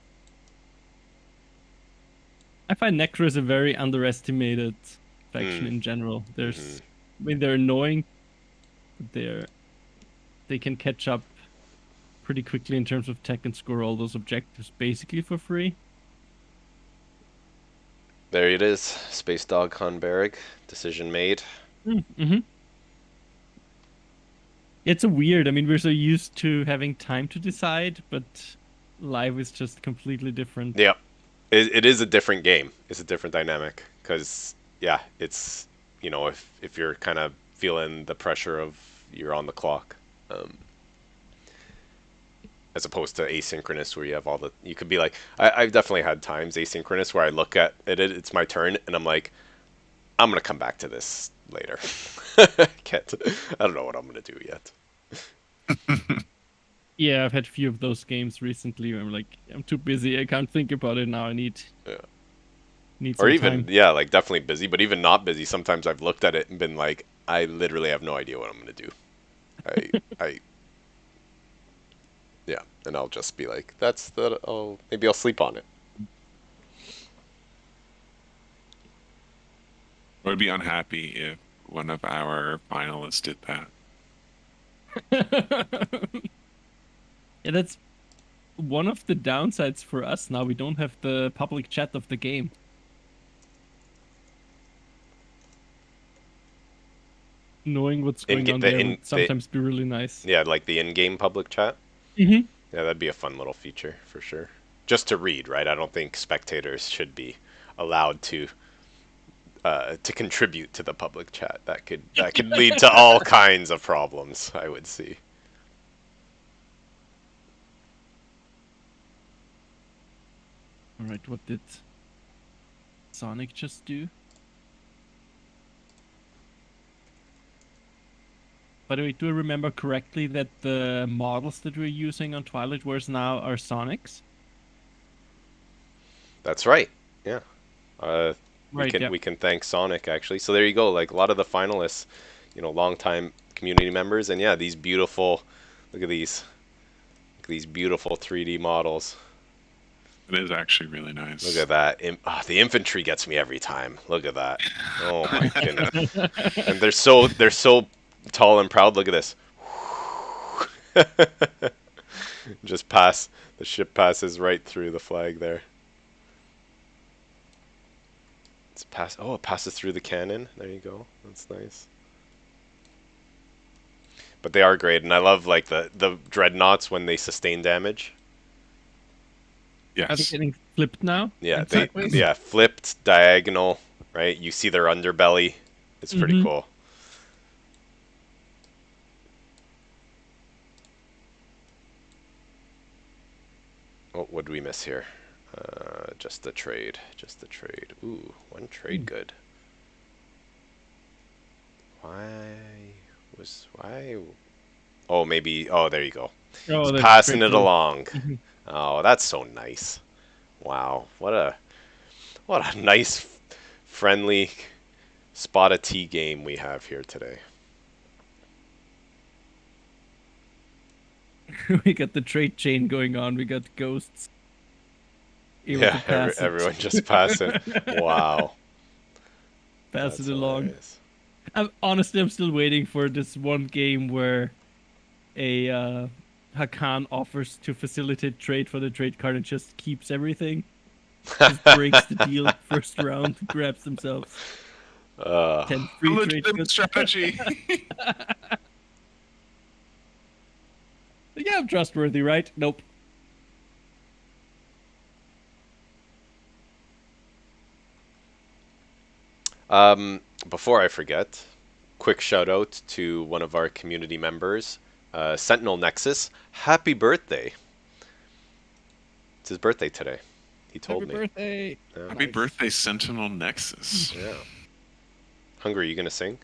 I find Necro is a very underestimated faction in general. There's, I mean, they're annoying, but they can catch up pretty quickly in terms of tech and score all those objectives basically for free. There it is. Space Dog Hunberg. Decision made. Mm-hmm. It's a weird. I mean, we're so used to having time to decide, but live is just completely different. Yep. it is a different game. It's a different dynamic because yeah, it's if you're kind of feeling the pressure of you're on the clock, as opposed to asynchronous where you have you could be like I've definitely had times asynchronous where I look at it's my turn and I'm like I'm gonna come back to this later. I don't know what I'm gonna do yet. Yeah, I've had a few of those games recently where I'm like, I'm too busy, I can't think about it now, I need some Or even time. yeah, like definitely busy, but even not busy, sometimes I've looked at it and been like, I literally have no idea what I'm gonna do. I yeah, and I'll just be like, maybe I'll sleep on it. I would be unhappy if one of our finalists did that. Yeah, that's one of the downsides for us now. We don't have the public chat of the game. Knowing what's going on there would sometimes be really nice. Yeah, like the in-game public chat. Mm-hmm. Yeah, that'd be a fun little feature for sure. Just to read, right? I don't think spectators should be allowed to contribute to the public chat. That could lead to all kinds of problems, I would see. All right, what did Saunick just do? By the way, do I remember correctly that the models that we're using on Twilight Wars now are Sonics? That's right. Yeah. Right, we can thank Saunick actually. So there you go. Like a lot of the finalists, longtime community members, and yeah, these beautiful. Look at these beautiful 3D models. It is actually really nice. Look at that. The infantry gets me every time. Look at that. Oh my goodness. And they're so tall and proud. Look at this. Just the ship passes right through the flag there. It passes through the cannon. There you go. That's nice. But they are great, and I love like the dreadnoughts when they sustain damage. Yes. Are they getting flipped now? Yeah, flipped, diagonal, right? You see their underbelly. It's pretty cool. Oh, what did we miss here? Just the trade. Ooh, one trade good. Why? Oh, maybe. Oh, there you go. Oh, He's passing it along. Oh, that's so nice. Wow, what a nice, friendly spot a tea game we have here today. We got the trade chain going on. We got ghosts. Yeah, everyone just passing. Wow. Pass it along. Honestly, I'm still waiting for this one game where a Hakan offers to facilitate trade for the trade card and just keeps everything. Just breaks the deal first round, grabs themselves 10 free trade goods. Strategy. Yeah, I'm trustworthy, right? Nope. Before I forget, quick shout out to one of our community members, Sentinel Nexus. Happy birthday! It's his birthday today. He told me. Happy birthday! Yeah. Happy birthday, Sentinel Nexus. Yeah. Hungry, you gonna sing?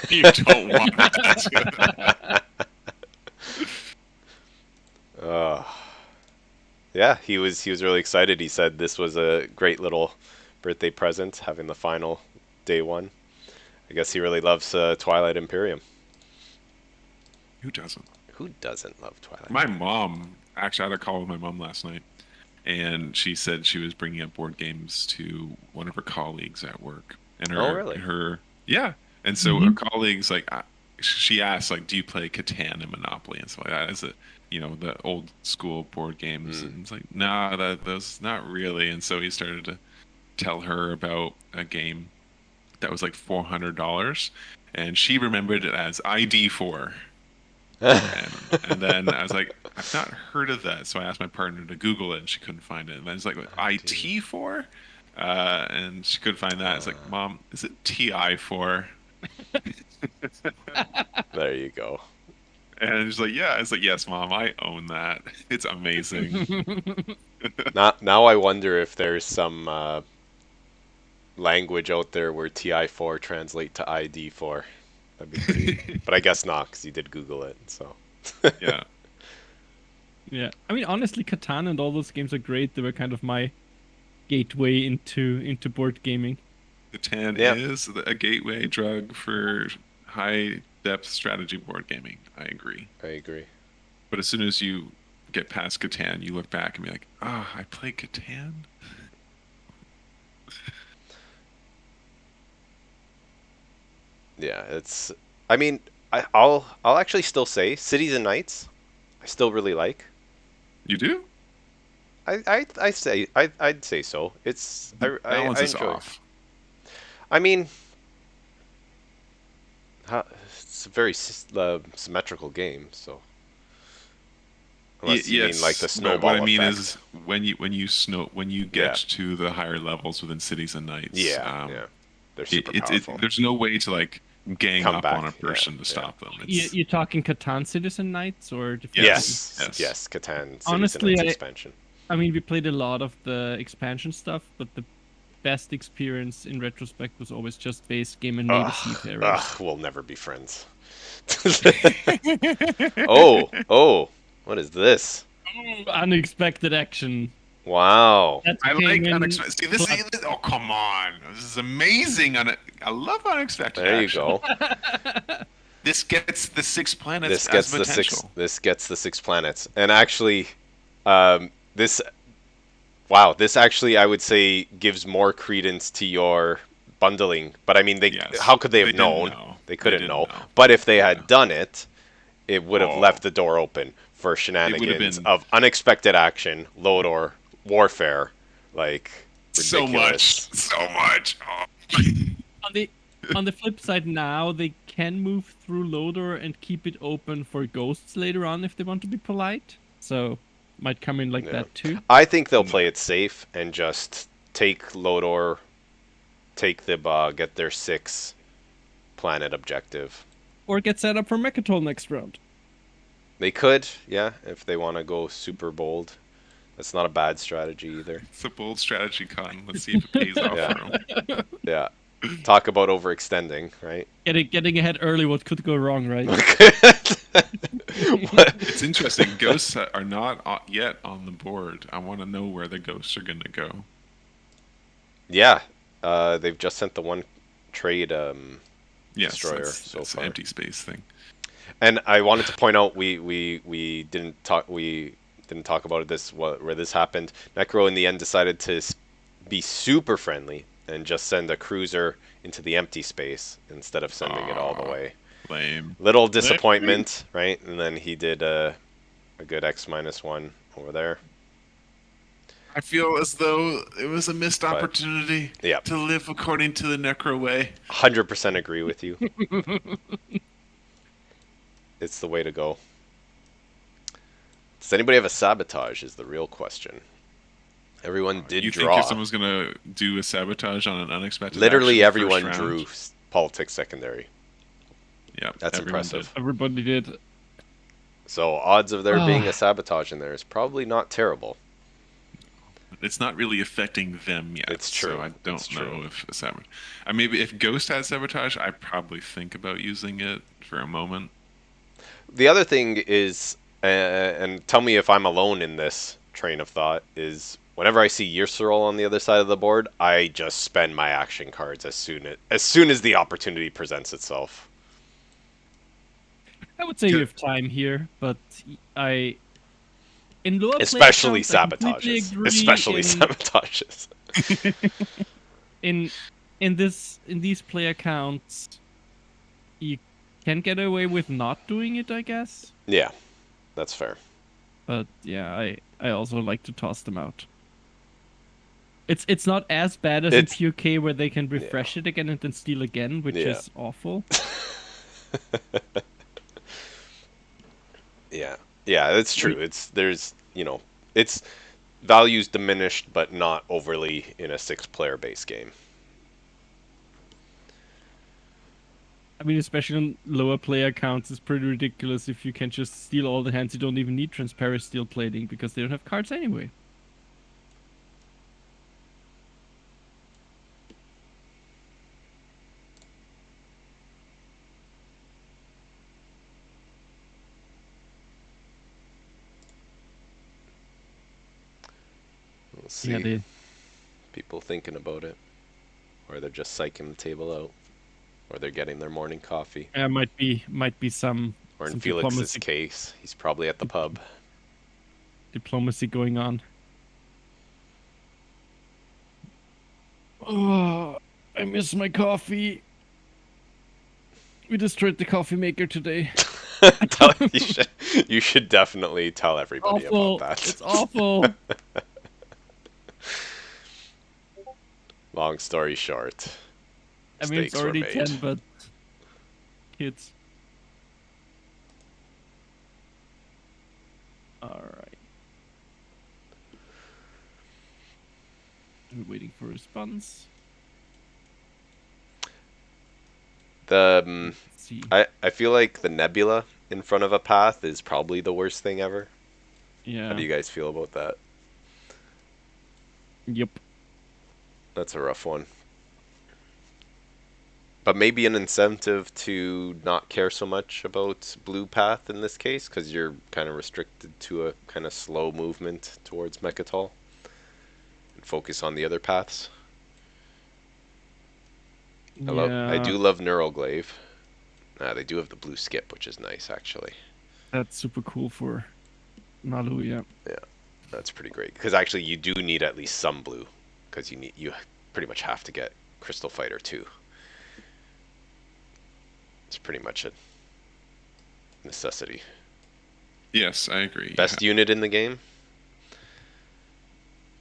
You don't want that. Yeah, he was really excited. He said this was a great little birthday present, having the final day one. I guess he really loves Twilight Imperium. Who doesn't? Who doesn't love Twilight? My mom, actually, I had a call with my mom last night, and she said she was bringing up board games to one of her colleagues at work. And really? Yeah. And so her colleagues, like, she asked, like, do you play Catan and Monopoly and stuff like that? Is it, the old school board games? And it's like, nah, those not really. And so he started to tell her about a game that was like $400, and she remembered it as ID4. And then I was like, I've not heard of that. So I asked my partner to Google it, and she couldn't find it. And then it's like, IT4? And she couldn't find that. It's like, Mom, is it Ti4? There you go. And she's like, yeah. It's like, yes, Mom, I own that. It's amazing. Now I wonder if there's some language out there where Ti4 translate to ID4. That'd be pretty. But I guess not, because you did Google it. So. Yeah. Yeah, I mean, honestly, Catan and all those games are great. They were kind of my gateway into board gaming. Catan is a gateway drug for high-depth strategy board gaming. I agree. But as soon as you get past Catan, you look back and be like, I played Catan? Yeah, it's. I mean, I'll actually still say Cities and Knights. I still really like. You do? I'd say so. It's I Balance enjoy. off. I mean, it's a very symmetrical game, so. Unless you mean like the snowball What I mean effect. is when you get to the higher levels within Cities and Knights. They're super powerful. There's no way to like gang Come up back, on a person to stop them. You're talking Catan Citizen Knights or different Yes, Catan Cities Honestly, and Knights expansion. I mean, we played a lot of the expansion stuff, but the best experience in retrospect was always just base game and maybe Seafarers. We'll never be friends. Oh, what is this? Unexpected action. Wow. I like unexpected. See, this is, oh, come on. This is amazing. I love unexpected There you action. go. This gets the 6 planets This gets as potential. This gets the 6 planets. And actually, this actually I would say gives more credence to your bundling. But I mean, how could they have known? They couldn't know. But if they had done it, it would have left the door open for shenanigans of unexpected action, load or warfare, like ridiculous. So much. Oh. On the flip side, now they can move through Lodor and keep it open for ghosts later on if they want to be polite. So might come in like that too. I think they'll play it safe and just take Lodor, take the get their 6 planet objective. Or get set up for Mecatol next round. They could, if they want to go super bold. That's not a bad strategy either. It's a bold strategy, Con. Let's see if it pays off for them. Yeah. Talk about overextending, right? Getting ahead early, what could go wrong, right? It's interesting. Ghosts are not yet on the board. I want to know where the ghosts are going to go. Yeah. They've just sent the one trade destroyer so far. An empty space thing. And I wanted to point out we didn't talk about this where this happened. Necro in the end decided to be super friendly and just send a cruiser into the empty space instead of sending it all the way. Lame. Little disappointment, right? And then he did a good X-1 over there. I feel as though it was a missed opportunity to live according to the Necro way. 100% agree with you. It's the way to go. Does anybody have a sabotage is the real question. Everyone did draw. You think if someone's going to do a sabotage on an unexpected Literally action everyone first drew round? politics secondary. Yeah, that's impressive. Everybody did. So odds of there being a sabotage in there is probably not terrible. It's not really affecting them yet. It's true. So I don't know if a sabotage. Maybe if Ghost had sabotage, I'd probably think about using it for a moment. The other thing is, and tell me if I'm alone in this train of thought, is whenever I see Yssaril on the other side of the board, I just spend my action cards as soon as the opportunity presents itself. I would say you have time here, but in lower especially sabotages. Sabotages. in these player counts, you can get away with not doing it, I guess. Yeah, that's fair. But yeah, I also like to toss them out. It's not as bad as in PUK where they can refresh it again and then steal again, which is awful. Yeah, that's true. There's it's values diminished, but not overly in a 6-player base game. I mean, especially on lower player counts, it's pretty ridiculous if you can just steal all the hands. You don't even need transparent steel plating because they don't have cards anyway. We'll see. Yeah, People thinking about it, or they're just psyching the table out, or they're getting their morning coffee. might be some. Or in some Felix's case, he's probably at the pub. Diplomacy going on. Oh, I miss my coffee. We destroyed the coffee maker today. You should definitely tell everybody Awful. about that. It's awful. Long story short, I mean, it's mistakes were already made. 10, but kids. Alright. We're waiting for a response. The Let's see. I feel like the Nebula in front of a path is probably the worst thing ever. Yeah. How do you guys feel about that? Yep. That's a rough one. But maybe an incentive to not care so much about blue path in this case, because you're kind of restricted to a kind of slow movement towards Mecatol. And focus on the other paths. I do love Neuralglaive. They do have the blue skip, which is nice, actually. That's super cool for Naalu, yeah. Yeah, that's pretty great. Because actually, you do need at least some blue, because you pretty much have to get Crystal Fighter too. It's pretty much a necessity. Yes, I agree. Best unit in the game?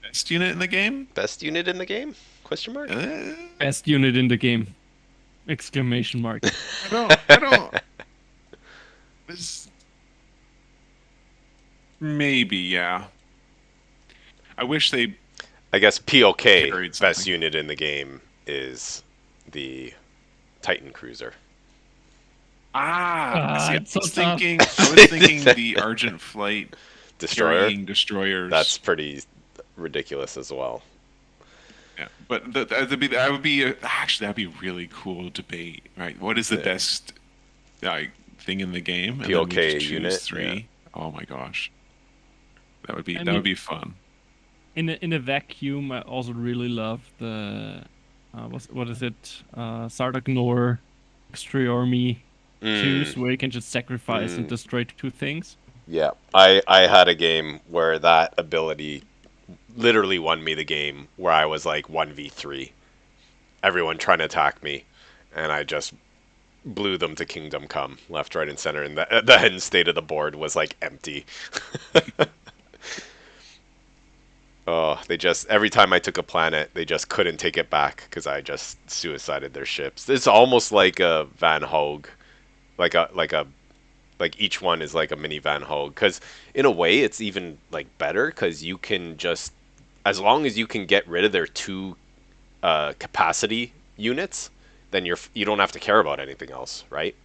Best unit in the game? Best unit in the game? Question mark? Best unit in the game. Exclamation mark. I don't. Maybe, yeah. I wish they. I guess POK, carried best something. unit in the game, is the Titan Cruiser. See, I it's so was tough. thinking the Argent Flight Destroyer? carrying destroyers. That's pretty ridiculous as well. Yeah, but that'd be really cool debate, right? What is the best thing in the game? And then we POK just choose unit, 3. yeah. Oh my gosh, that would I mean, be fun. In a vacuum, I also really love the what is it? Sardagnor Extriormy choose where you can just sacrifice and destroy 2 things. Yeah, I had a game where that ability literally won me the game, where I was like 1v3, everyone trying to attack me, and I just blew them to Kingdom Come, left, right, and center, and the end state of the board was like empty. Oh, they just, every time I took a planet, they just couldn't take it back because I just suicided their ships. It's almost like a Van Hogue, like each one is like a mini Van Hogue, because in a way it's even like better because you can just, as long as you can get rid of their 2 capacity units, then you don't have to care about anything else, right?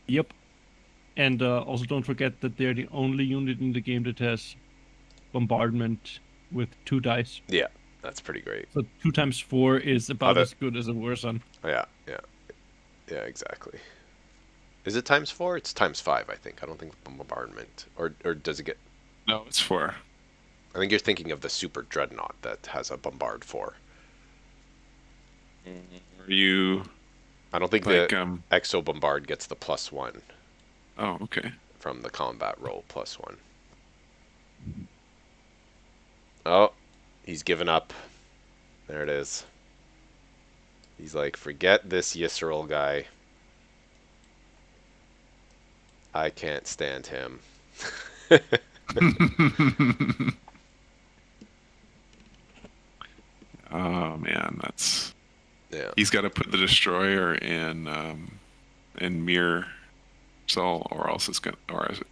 Yep. And also don't forget that they're the only unit in the game that has bombardment with 2 dice. Yeah, that's pretty great. So 2 times 4 is about as good as a Warzone. Yeah, exactly. Is it times 4? It's times 5, I think. I don't think bombardment, or does it get? No, it's 4. I think you're thinking of the Super Dreadnought that has a bombard 4. Are you? I don't think like, the Exo Bombard gets the +1. Oh, okay. From the combat roll +1. Oh, he's given up. There it is. He's like, forget this Yssaril guy. I can't stand him. Oh man, that's Yeah. He's got to put the destroyer in mirror soul, or else it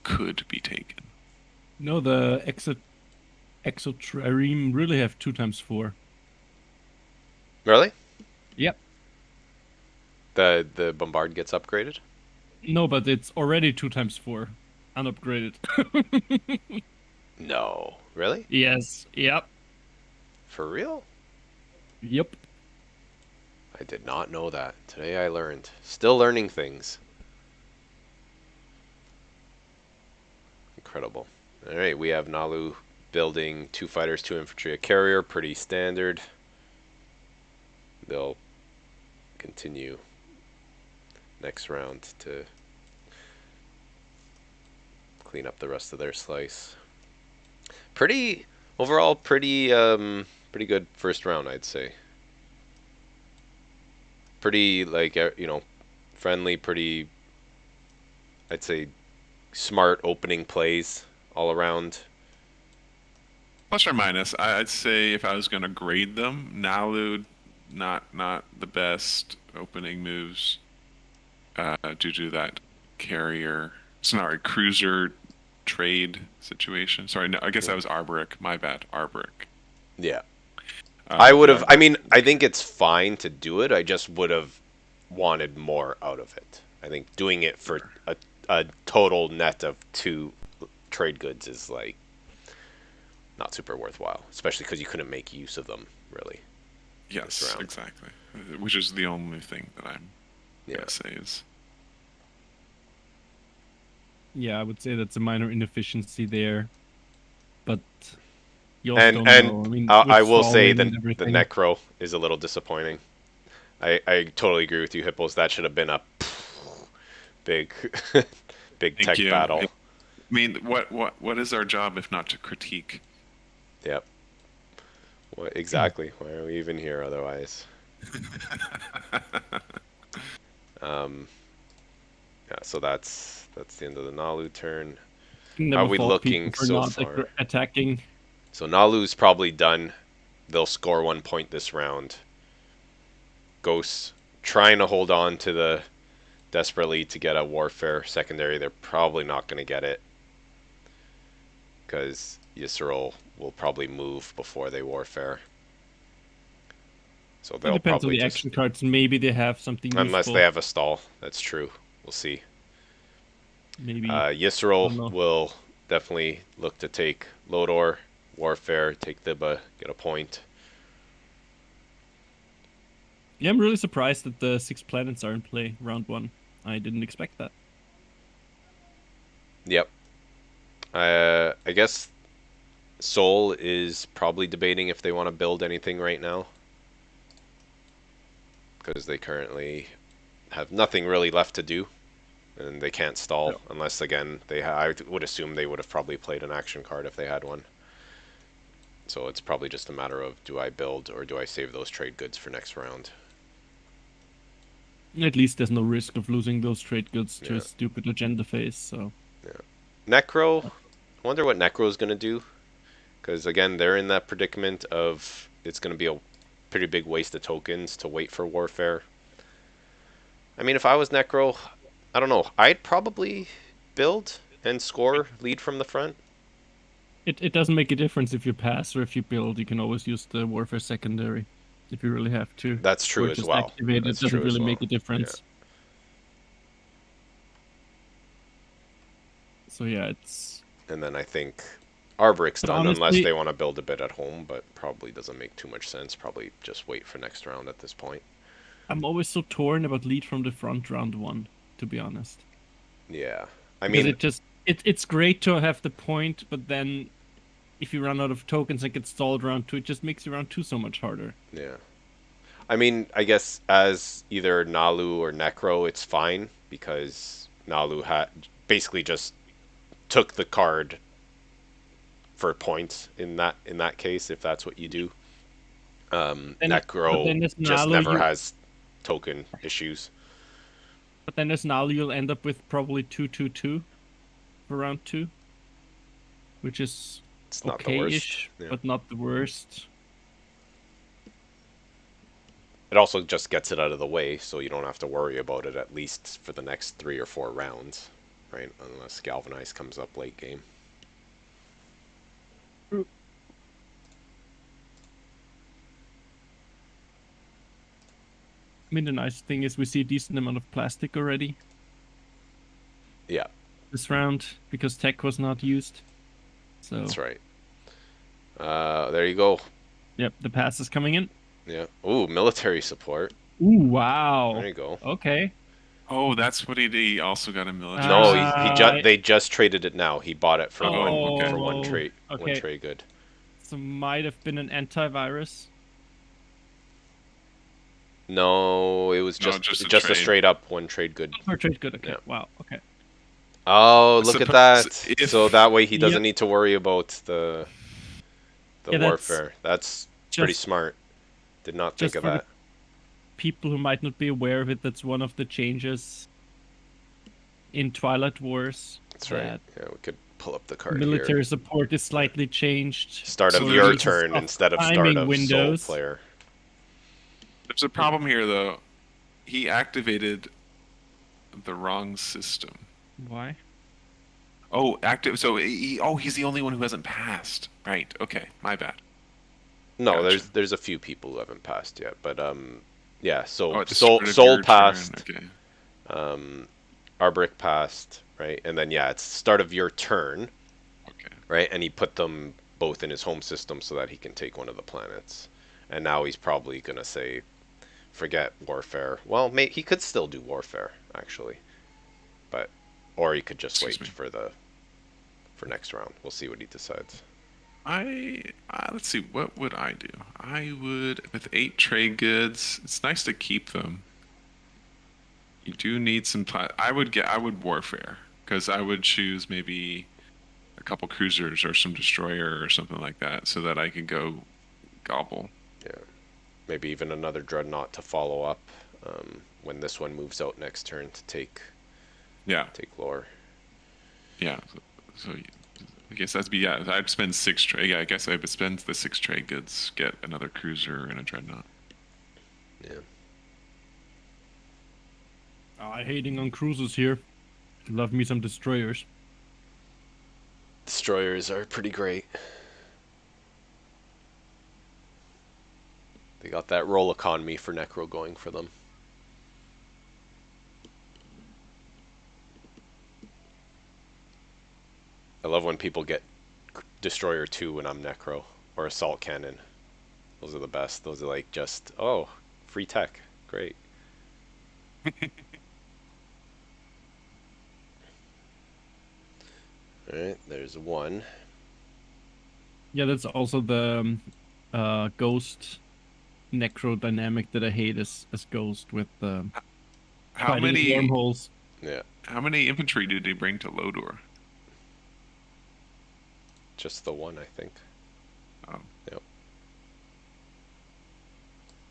could be taken. No, the Exotrireme really have 2x4. Really? Yep. The bombard gets upgraded? No, but it's already 2x4, unupgraded. No. Really? Yes. Yep. For real? Yep. I did not know that. Today I learned. Still learning things. Incredible. Alright, we have Naalu building 2 fighters, 2 infantry, a carrier. Pretty standard. They'll continue next round to clean up the rest of their slice. Overall pretty good first round, I'd say. Pretty, like, friendly, pretty, I'd say, smart opening plays all around. Plus or minus, I'd say if I was going to grade them, Naalu, not the best opening moves due to that cruiser trade situation. Sorry, no, I guess that was Arborec. My bad, Arborec. Yeah. I would have, I think it's fine to do it. I just would have wanted more out of it. I think doing it for a total net of 2 trade goods is, like, not super worthwhile, especially because you couldn't make use of them, really. Yes, exactly. Which is the only thing that I'm going to say is... Yeah, I would say that's a minor inefficiency there, but you also don't know. I mean, I will say the everything. Necro is a little disappointing. I totally agree with you, Hippos. That should have been a big tech battle. I mean, what is our job if not to critique? Yep. What exactly? Why are we even here otherwise? Yeah, so that's the end of the Naalu turn. How are we looking so far? Attacking. So Naalu's probably done. They'll score 1 point this round. Ghosts trying to hold on to the desperately to get a warfare secondary. They're probably not going to get it because Yssaril will probably move before they warfare. So they'll It depends probably on the action cards. Maybe they have something unless useful. they have a stall. That's true. We'll see. Maybe Yssaril will definitely look to take Lodor, warfare, take Thibba, get a point. Yeah, I'm really surprised that the 6 planets are in play round 1. I didn't expect that. Yep. I guess Seoul is probably debating if they want to build anything right now, because they currently have nothing really left to do, and they can't stall unless, again, I would assume they would have probably played an action card if they had one. So it's probably just a matter of, do I build or do I save those trade goods for next round? At least there's no risk of losing those trade goods to a stupid agenda phase, so... Yeah. Necro, I wonder what Necro's going to do, because, again, they're in that predicament of it's going to be a pretty big waste of tokens to wait for warfare. I mean, if I was Necro, I don't know, I'd probably build and score lead from the front. It doesn't make a difference if you pass or if you build. You can always use the warfare secondary if you really have to. That's true as well. Activate. It doesn't really make a difference. Yeah. So yeah, it's... And then I think Arboric's done, honestly, unless they want to build a bit at home, but probably doesn't make too much sense. Probably just wait for next round at this point. I'm always so torn about lead from the front round 1, to be honest. Yeah. I mean... It's great to have the point, but then if you run out of tokens and get stalled round 2, it just makes you round 2 so much harder. Yeah. I mean, I guess as either Naalu or Necro, it's fine, because Naalu basically just took the card for points in that case, if that's what you do. Necro just never has token issues. But then as Naalu, you'll end up with probably 2-2-2 for round 2, which is okay-ish, but not the worst. It also just gets it out of the way, so you don't have to worry about it at least for the next 3 or 4 rounds, right? Unless Galvanize comes up late game. True. I mean, the nice thing is we see a decent amount of plastic already Yeah, this round because tech was not used. So that's right. There you go. Yep, the pass is coming in. Yeah. Ooh, military support. Ooh, wow. There you go. Okay. Oh, that's what he did. He also got a military. No, Uh, they just traded it now. He bought it for okay. one trade. Okay. One trade good. So might have been an antivirus. No, it was just a straight up one trade good. Or trade good. Okay. Yeah. Wow. Okay. Oh, look at that. If- So that way he doesn't Yep. need to worry about the Yeah, that's warfare. That's pretty just- smart. Did not think just of for the that. people who might not be aware of it, that's one of the changes in Twilight Wars. That's right. that Yeah, we could pull up the card Military here. support is slightly changed. Start of so your there's turn a instead of start timing of windows. soul player. There's a problem here, though. He activated the wrong system. Why? Oh, So he's the only one who hasn't passed. Right. Okay. My bad. No, Gotcha. there's a few people who haven't passed yet, but yeah. So Oh, at the start of soul your turn, passed. Okay. Arborec passed, right? And then yeah, it's start of your turn, Okay. right? And he put them both in his home system so that he can take one of the planets. And now he's probably gonna say, forget warfare. Well, he could still do warfare actually, but or he could just Excuse wait me. for next round. We'll see what he decides. Let's see. What would I do? I would, with 8 trade goods. It's nice to keep them. You do need some. I would warfare because I would choose maybe a couple cruisers or some destroyer or something like that, so that I could go gobble. Yeah, maybe even another dreadnought to follow up when this one moves out next turn to take lore. Yeah. So I guess that'd be I'd spend 6 trade. Yeah, I guess I would spend the 6 trade goods, get another cruiser and a dreadnought. Yeah. I hating on cruisers here. Love me some destroyers. Destroyers are pretty great. They got that roll economy for Necro going for them. I love when people get Destroyer 2 when I'm Necro, or Assault Cannon. Those are the best. Those are like just, oh, free tech. Great. Alright, there's one. Yeah, that's also the ghost necro dynamic that I hate as ghost with the How fighting many wormholes. Yeah, How many infantry did he bring to Lodor? just the one, I think. Oh. Yep.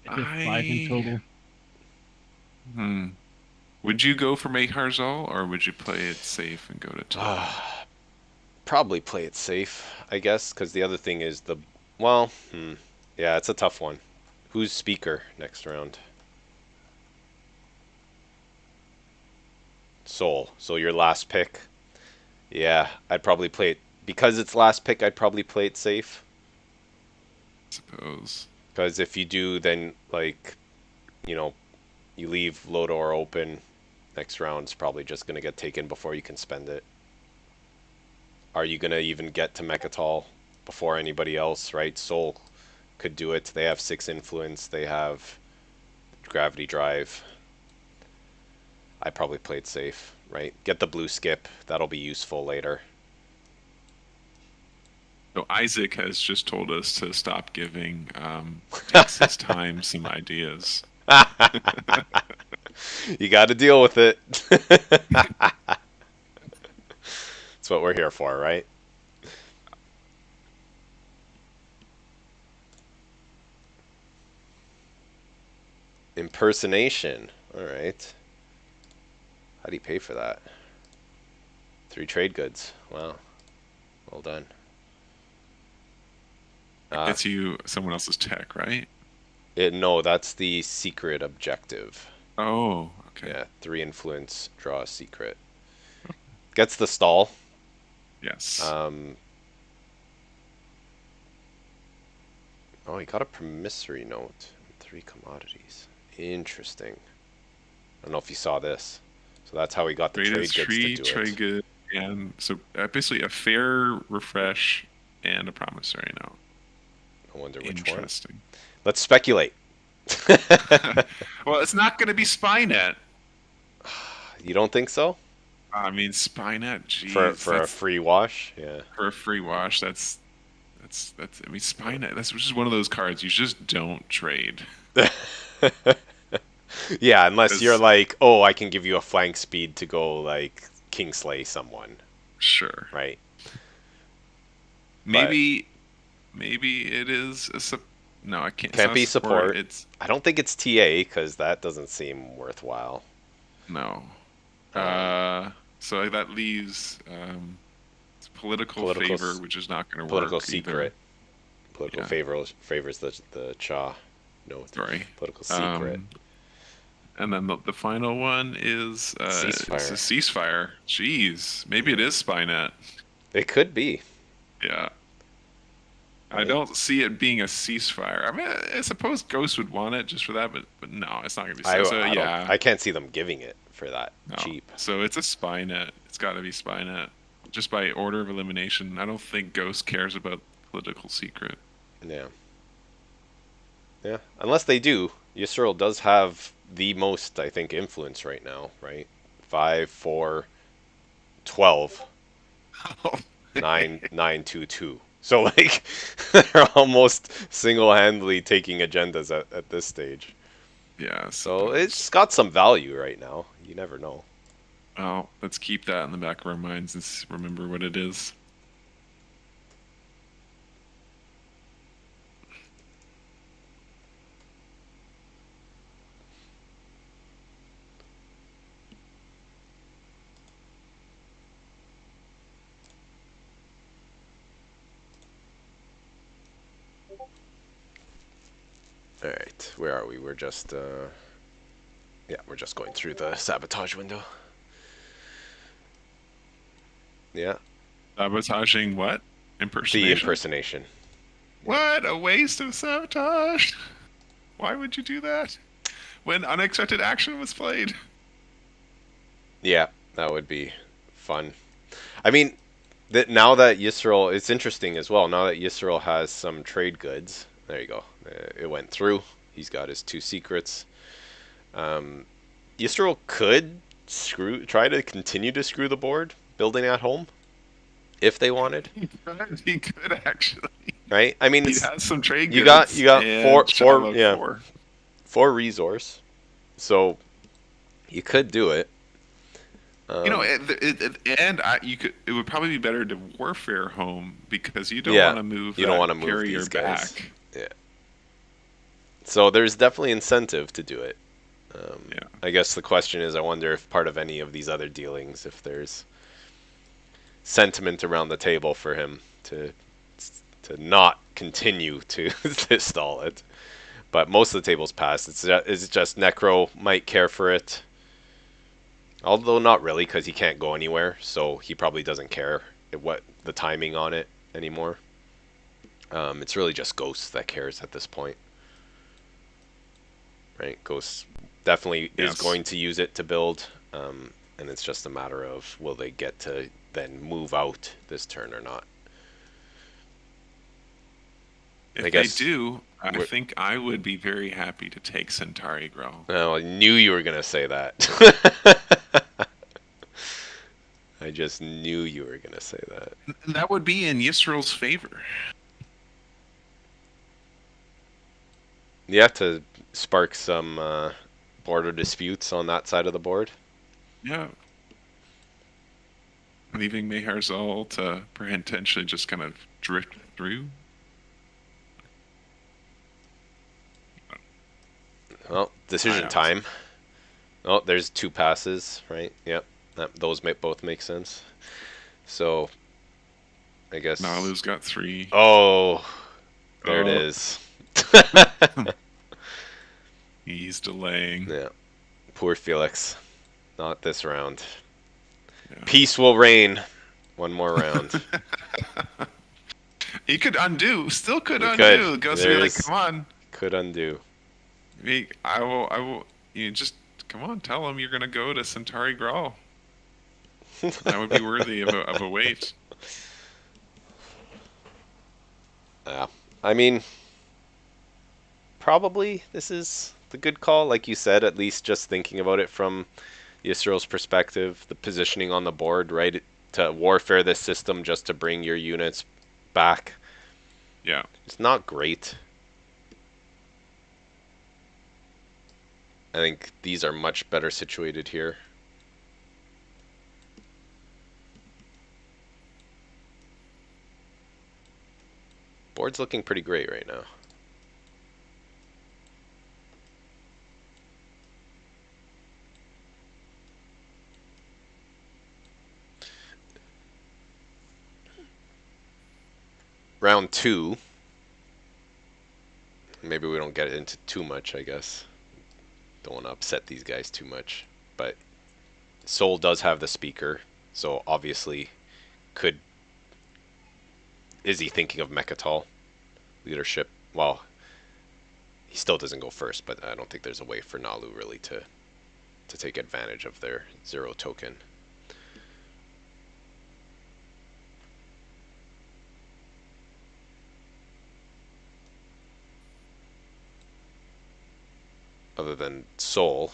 I did 5 in total. Would you go for Mecatol or would you play it safe and go to 2? Probably play it safe, I guess, because the other thing is yeah, it's a tough one. Who's speaker next round? Soul. So your last pick. Yeah, I'd probably play it because it's last pick. I'd probably play it safe. I suppose. Because if you do, then you leave Lodor open. Next round's probably just gonna get taken before you can spend it. Are you gonna even get to Mecatol before anybody else? Right? Soul could do it. They have 6 influence. They have gravity drive. I probably played safe, right? Get the blue skip. That'll be useful later. So Isaac has just told us to stop giving Takeshistime some ideas. You got to deal with it. That's what we're here for, right? Impersonation. All right. How do you pay for that? 3 trade goods. Wow. Well done. Gets you someone else's tech, right? No, that's the secret objective. Oh, okay. Yeah, 3 influence, draw a secret. Gets the stall. Yes. Oh, he got a promissory note. 3 commodities. Interesting. I don't know if you saw this. So that's how he got the trade goods to do trade it. good, and so basically a fair refresh and a promissory note. I wonder which one. Interesting. Let's speculate. Well, it's not going to be Spynet. You don't think so? I mean, Spynet, geez, For a free wash? Yeah. For a free wash, that's. I mean, Spynet. That's just one of those cards you just don't trade. Yeah, unless you're like, oh, I can give you a flank speed to go like Kingslay someone. Sure. Right. Maybe it is no, I can't. Can't be support. It's. I don't think it's TA because that doesn't seem worthwhile. No. So that leaves political favor, which is not going to work. Political secret. Political favors the Cha. No, sorry. Political secret. And then the final one is ceasefire. It's a ceasefire. Jeez, maybe it is Spynet. It could be. Yeah. I don't see it being a ceasefire. I mean, I suppose Ghost would want it just for that, but no, it's not going to be. I can't see them giving it for that cheap. So it's a Spynet. It's got to be Spynet. Just by order of elimination. I don't think Ghost cares about political secret. Yeah. Yeah. Unless they do. Yssaril does have the most, I think, influence right now, right? 5, 4, 12, 9, 9, 2, 2. So, like, they're almost single-handedly taking agendas at this stage. Yeah. So it's got some value right now. You never know. Oh, let's keep that in the back of our minds and remember what it is. All right, where are we? We're just, we're just going through the sabotage window. Yeah. Sabotaging what? Impersonation? The impersonation. What? A waste of sabotage? Why would you do that? When unexpected action was played? Yeah, that would be fun. I mean, now that Yssaril, it's interesting as well, now that Yssaril has some trade goods, there you go, it went through, he's got his 2 secrets. Yssaril could try to continue to screw the board, building at home, if they wanted. He could actually. Right? I mean, he has some trade goods. You got four resource, so you could do it. You know, it would probably be better to warfare home because you don't want to move. You don't want to move these guys. Back. Yeah. So there's definitely incentive to do it. I guess the question is, I wonder if part of any of these other dealings, if there's sentiment around the table for him to not continue to stall it. But most of the table's passed. It's just Necro might care for it. Although not really, because he can't go anywhere, so he probably doesn't care what the timing on it anymore. It's really just Ghost that cares at this point. Right? Ghost definitely is going to use it to build, and it's just a matter of will they get to then move out this turn or not. If they do, I think I would be very happy to take Centauri Grow. Oh, I knew you were going to say that. I just knew you were going to say that. That would be in Yssril's favor. You have to spark some border disputes on that side of the board. Yeah. Leaving Meharzal to potentially just kind of drift through. Well, decision time. Oh, there's 2 passes, right? Yep. Those both make sense. So, I guess... Naalu's got 3. Oh, there it is. He's delaying. Yeah. Poor Felix. Not this round. Yeah. Peace will reign. One more round. He could undo. Still could He undo. could. Goes to be like, come on. Could undo. I will. You just come on. Tell him you're gonna go to Centauri Grawl. That would be worthy of a wait. Yeah. I mean, probably this is the good call. Like you said, at least just thinking about it from Yssaril perspective, the positioning on the board, right? To warfare this system just to bring your units back. Yeah. It's not great. I think these are much better situated here. Board's looking pretty great right now. Round 2. Maybe we don't get into too much, I guess. Don't want to upset these guys too much. But Soul does have the speaker, so obviously is he thinking of Mecatol leadership? Well, he still doesn't go first, but I don't think there's a way for Naalu really to take advantage of their 0 token. Other than Soul,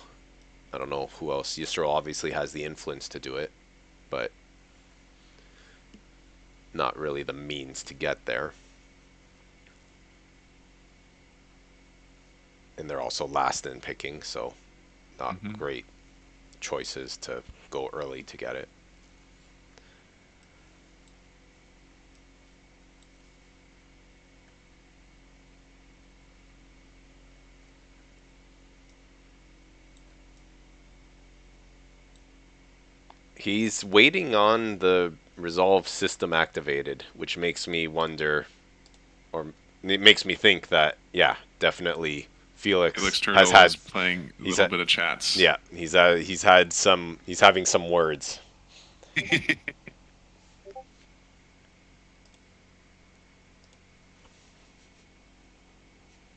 I don't know who else. Yssaril obviously has the influence to do it, but not really the means to get there. And they're also last in picking, so not great choices to go early to get it. He's waiting on the resolve system activated, which makes me wonder, or it makes me think that, yeah, definitely Felix has had playing a little bit of chats. Yeah, he's having some words.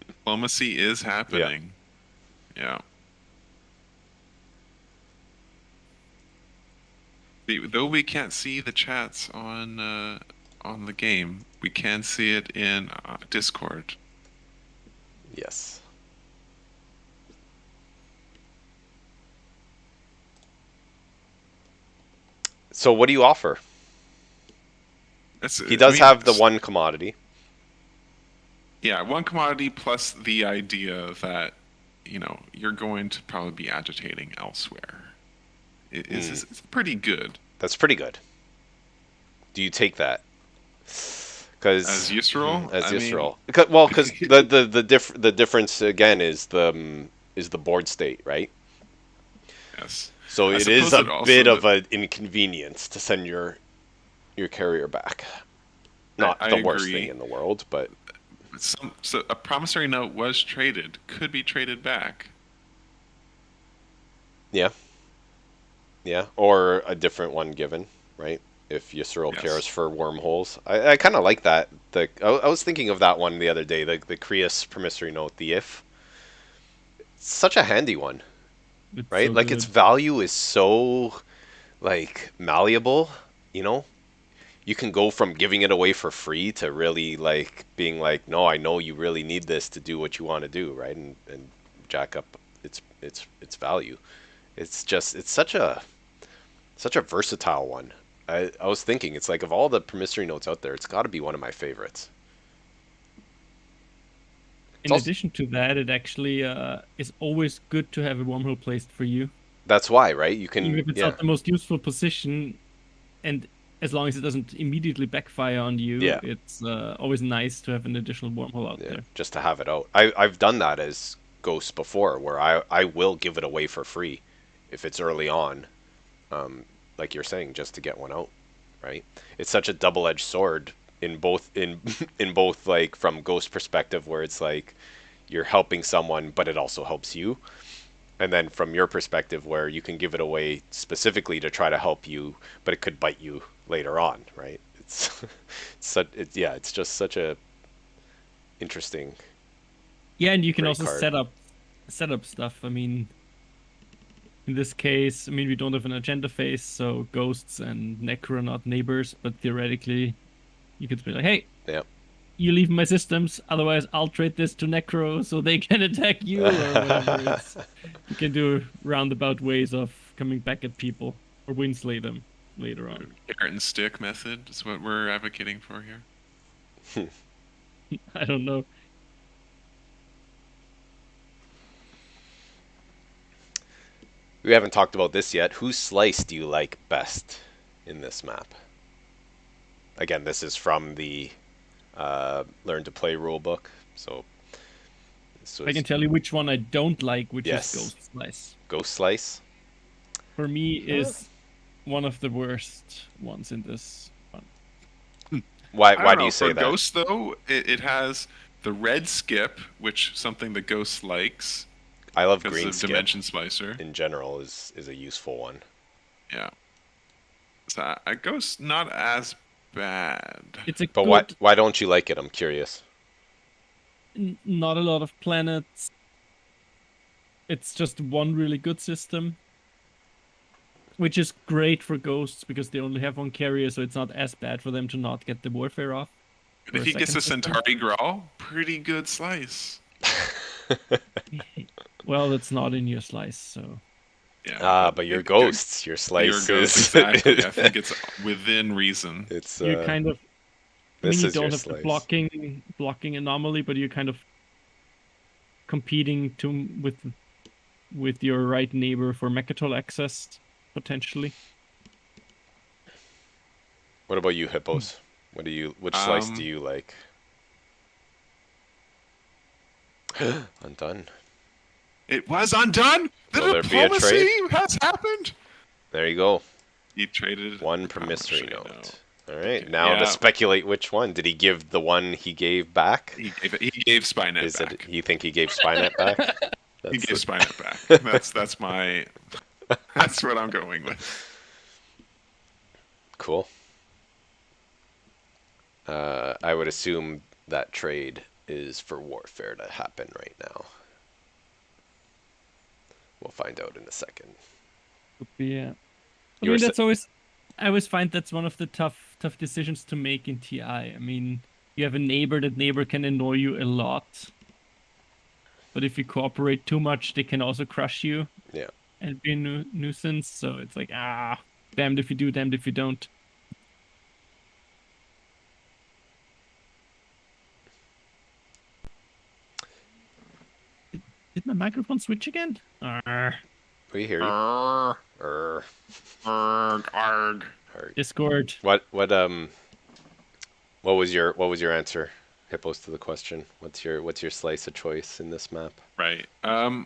Diplomacy is happening. Yeah. Though we can't see the chats on the game, we can see it in Discord. Yes. So what do you offer? He does have the one commodity. Yeah, one commodity plus the idea that, you're going to probably be agitating elsewhere. It's pretty good. That's pretty good. Do you take that? Because as Yssaril, well, because the difference again is the board state, right? Yes. So it is a bit of an inconvenience to send your carrier back. Not the worst thing in the world, but so a promissory note was traded, could be traded back. Yeah. Yeah, or a different one given, right? If Yssaril cares for wormholes. I kind of like that. I was thinking of that one the other day, the Creus promissory note, the if. It's such a handy one, right? So like its value is so like malleable, You can go from giving it away for free to really like being like, no, I know you really need this to do what you want to do, right? And jack up its value. It's such a versatile one. I was thinking, it's like of all the promissory notes out there, it's got to be one of my favorites. In addition to that, it actually is always good to have a wormhole placed for you. That's why, right? You can, even if it's not the most useful position, and as long as it doesn't immediately backfire on you, it's always nice to have an additional wormhole out there. Just to have it out. I've done that as Ghost before, where I will give it away for free if it's early on, like you're saying, just to get one out, right? It's such a double-edged sword in both like from Ghost perspective, where it's like you're helping someone, but it also helps you. And then from your perspective, where you can give it away specifically to try to help you, but it could bite you later on, right? It's, it's just such a interesting. Yeah, and you can Great also card. set up stuff. I mean, in this case, I mean, we don't have an agenda phase, so ghosts and Necro are not neighbors, but theoretically, you could be like, hey, Yeah. you leave my systems, otherwise I'll trade this to Necro so they can attack you, or whatever. You can do roundabout ways of coming back at people, or winslay them later on. Carrot and stick method is what we're advocating for here. I don't know. We haven't talked about this yet. Whose slice do you like best in this map? Again, this is from the Learn to Play rulebook. So I can tell you which one I don't like, which Yes. is Ghost Slice. Ghost Slice. For me, is one of the worst ones in this one. Why I don't do know, you say for that? Ghost, though, it has the red skip, which something that Ghost likes I love because green of skip Dimension Splicer. in general is a useful one. Yeah. So a Ghost not as bad. It's a But good, why don't you like it? I'm curious. not a lot of planets. It's just one really good system, which is great for ghosts because they only have one carrier, so it's not as bad for them to not get the warfare off. But if he gets a Centauri Grawl, pretty good slice. Well, it's not in your slice, so. Yeah. But your ghosts, your slice Your is ghost, exactly. I think it's within reason. it's You kind of. I mean, this you is your don't have slice. the blocking anomaly, but you're kind of competing with your right neighbor for Mecatol access potentially. What about you, hippos? Which slice do you like? Undone. It was undone. The Will there be a diplomacy trade? has happened. There you go. He traded One the promissory promissory note. All right. Now Yeah. to speculate which one. Did he give the one he gave back? He gave Spynet Is back. it? You think he gave Spynet back? He That's gave the- Spynet back. That's my. That's what I'm going with. Cool. I would assume that trade is for warfare to happen right now. We'll find out in a second. Yeah. I You were mean, that's always. I always find that's one of the tough decisions to make in TI. I mean, you have a neighbor. That neighbor can annoy you a lot, but if you cooperate too much, they can also crush you. Yeah. And be a nuisance. So it's like damned if you do, damned if you don't. Did my microphone switch again? We hear you. Arg, Arr. arg. Arr. Discord. What was your answer, hippos, to the question? What's your slice of choice in this map? Right. I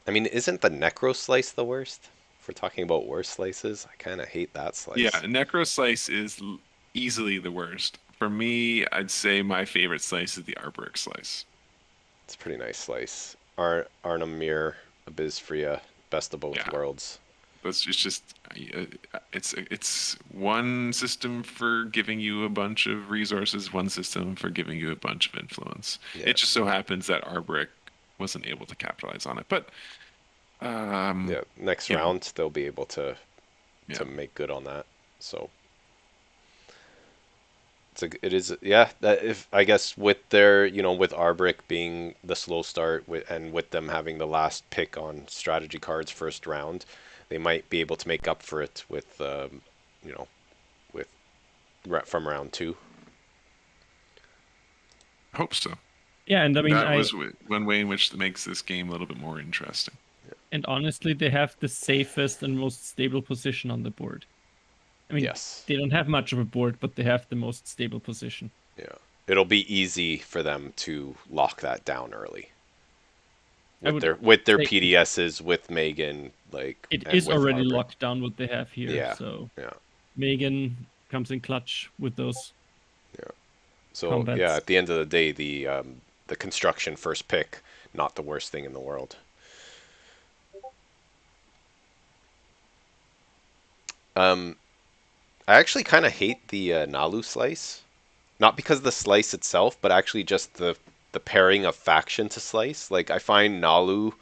mean, isn't the Necro slice the worst? If we're talking about worst slices, I kind of hate that slice. Yeah, Necro slice is easily the worst. For me, I'd say my favorite slice is the Arborec slice. It's a pretty nice slice. Arnhem Mirror, Abyss-Fria, best of both Yeah. worlds. It's just it's one system for giving you a bunch of resources, one system for giving you a bunch of influence. Yeah. It just so happens that Arborec wasn't able to capitalize on it, but Yeah, next yeah. round they'll be able to Yeah. make good on that. So it is that if I guess with their with Arborec being the slow start and with them having the last pick on strategy cards first round, they might be able to make up for it with from round 2. I hope so. Yeah, and I mean, That was one way in which it makes this game a little bit more interesting. and honestly, they have the safest and most stable position on the board. I mean, Yes. they don't have much of a board, but they have the most stable position. Yeah. It'll be easy for them to lock that down early. With their say- PDSs, with Megan, It and is with already Arborec. locked down what they have here. Yeah. So Yeah. Megan comes in clutch with those. So Combats. yeah, at the end of the day, the the construction first pick, not the worst thing in the world. I actually kind of hate the Naalu slice. Not because of the slice itself, but actually just the pairing of faction to slice. Like, I find Naalu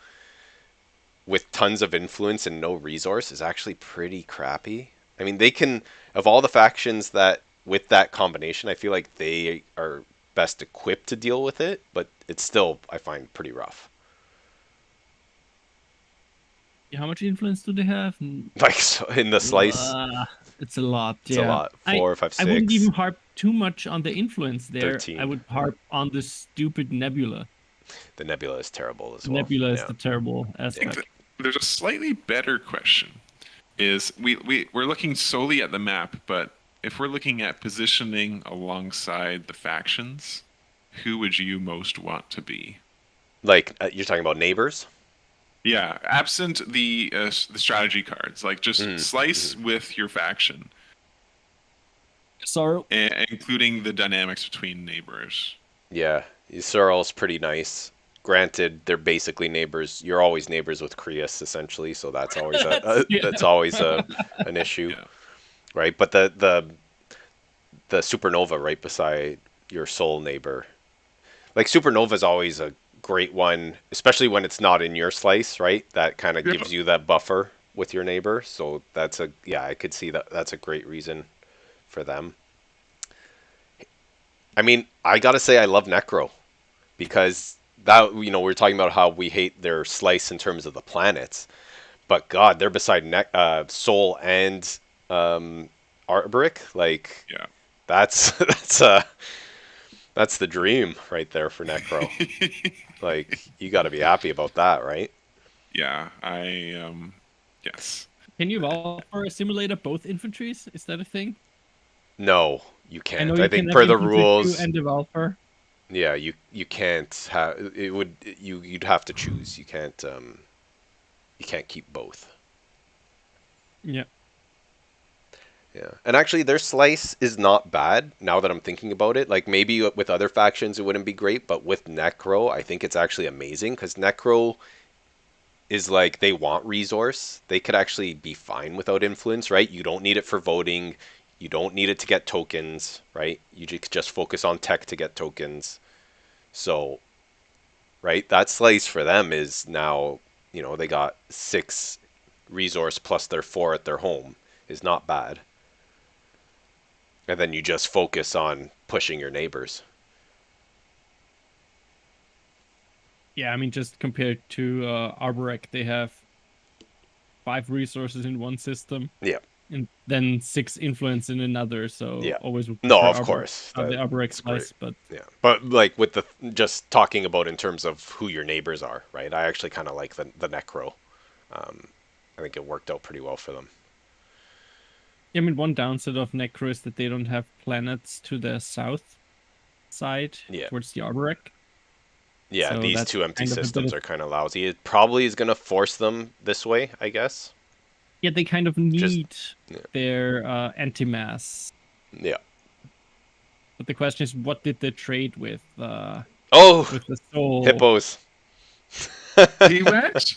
with tons of influence and no resource is actually pretty crappy. I mean, they can, of all the factions that, with that combination, I feel like they are best equipped to deal with it, but it's still, I find, pretty rough. How much influence do they have? Like, so in the slice, it's a lot. it's a lot. 4, 5, 6. I wouldn't even harp too much on the influence there. 13. I would harp on the stupid Nebula. The Nebula is terrible as well. Nebula is the terrible aspect. There's a slightly better question. Is we're looking solely at the map, but if we're looking at positioning alongside the factions, who would you most want to be? Like, you're talking about neighbors? Yeah, absent the strategy cards, like just slice with your faction. Sorrow. Including the dynamics between neighbors. Yeah, Yssaril pretty nice. Granted, they're basically neighbors. You're always neighbors with Krius, essentially, so that's always that's always an issue, right? But the Supernova right beside your soul neighbor, like Supernova is always a great one, especially when it's not in your slice, right? That kind of gives you that buffer with your neighbor. So that's I could see that that's a great reason for them. I mean, I gotta say I love Necro because that, you know, we're talking about how we hate their slice in terms of the planets, but God, they're beside Soul and Arborec. Like, that's the dream right there for Necro. Like, you got to be happy about that, right? Yeah, yes. Can you evolve for a simulator both infantries? Is that a thing? No, you can't. I think per the rules, and developer. Yeah, you can't have it. You'd have to choose. You can't keep both. Yeah. Yeah, and actually their slice is not bad now that I'm thinking about it. Like, maybe with other factions it wouldn't be great, but with Necro I think it's actually amazing because Necro is like, they want resource. They could actually be fine without influence, right? You don't need it for voting. You don't need it to get tokens, right? You just focus on tech to get tokens. So, right, that slice for them is now, you know, they got 6 resource plus their 4 at their home is not bad. And then you just focus on pushing your neighbors. Yeah, I mean, just compared to Arborec, they have 5 resources in one system. Yeah. And then 6 influence in another, so always would no, of course. the Arborec slice, but but like with the just talking about in terms of who your neighbors are, right? I actually kind of like the Necro. I think it worked out pretty well for them. Yeah, I mean, one downside of Necro is that they don't have planets to the south side towards the Arborec. Yeah, so these 2 empty systems are kind of lousy. It probably is going to force them this way, I guess. Yeah, they kind of need their anti-mass. Yeah. But the question is, what did they trade with? With the soul hippos. T-Rex?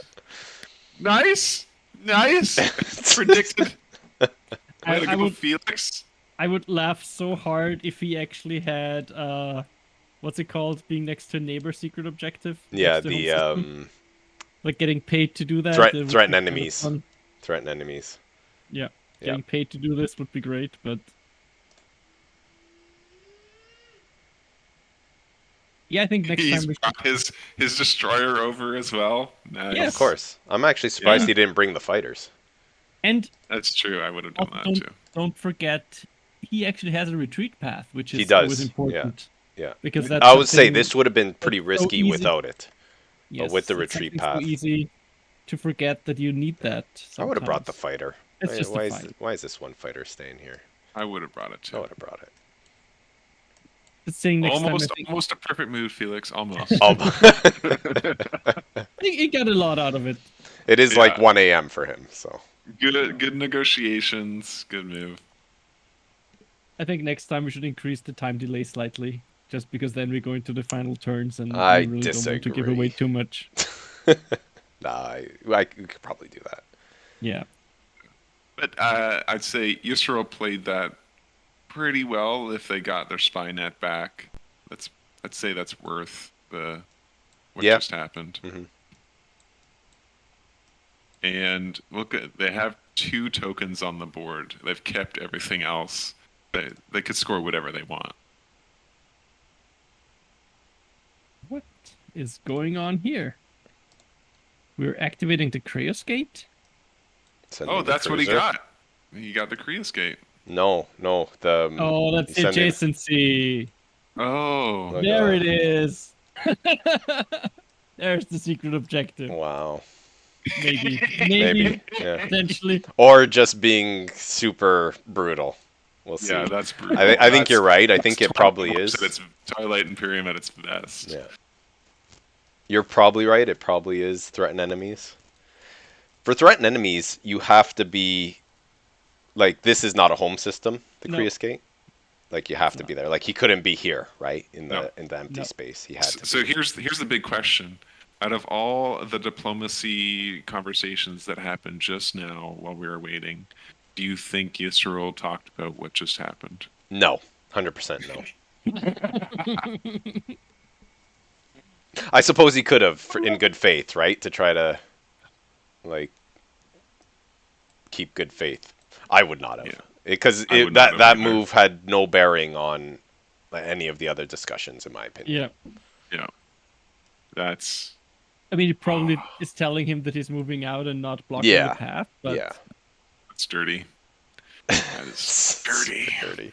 Nice. Predicted. I would, Felix. I would laugh so hard if he actually had what's it called? Being next to a neighbor secret objective. Yeah, like getting paid to do that. Threaten enemies. Threaten enemies. Yeah, getting paid to do this would be great, but yeah, I think next time we brought his destroyer over as well. Nice. Yes. Of course. I'm actually surprised he didn't bring the fighters. And that's true. I would have done that too. Don't forget, he actually has a retreat path, which is always important. Yeah. Because that's I would say this would have been pretty risky without it. Yes, but with the retreat path. So easy to forget that you need that. Sometimes. I would have brought the fighter. It's just why is this one fighter staying here? I would have brought it too. I would have brought it. Just saying next almost a perfect move, Felix. Almost. He got a lot out of it. It is like 1 a.m. for him, so. Good negotiations. Good move. I think next time we should increase the time delay slightly just because then we go into the final turns and I we really don't want to give disagree. away too much. Nah, we could probably do that. Yeah. But I'd say Yssaril played that pretty well if they got their Spynet back. I'd say that's worth what Yeah. just happened. Mhm. And look at they have 2 tokens on the board. They've kept everything else. They could score whatever they want. What is going on here? We're activating the Kraos Gate? Sending Oh, the that's what he cruiser. got. He got the Kreos Gate. No. The Oh, that's sending- adjacency. Oh. Look There at it is. There's the secret objective. Wow. Maybe. Maybe. Yeah. Potentially. Or just being super brutal. We'll see. Yeah, that's brutal. I think you're right. I think that's it probably Twilight is. Wars at its Twilight Imperium at its best. Yeah. You're probably right. It probably is threaten enemies. For threaten enemies, you have to be like this is not a home system, the No. Kreos Gate. Like you have to be there. Like he couldn't be here, right? In the No. empty No. space. He had to So be. here's the big question. Out of all the diplomacy conversations that happened just now while we were waiting, do you think Yssaril talked about what just happened? No. 100% no. I suppose he could have in good faith, right? To try to like keep good faith. I would not have. Yeah. Because I would not have that either. move had no bearing on any of the other discussions, in my opinion. Yeah. Yeah. That's I mean, he probably is telling him that he's moving out and not blocking Yeah. the path. But Yeah. dirty. That is dirty. Dirty.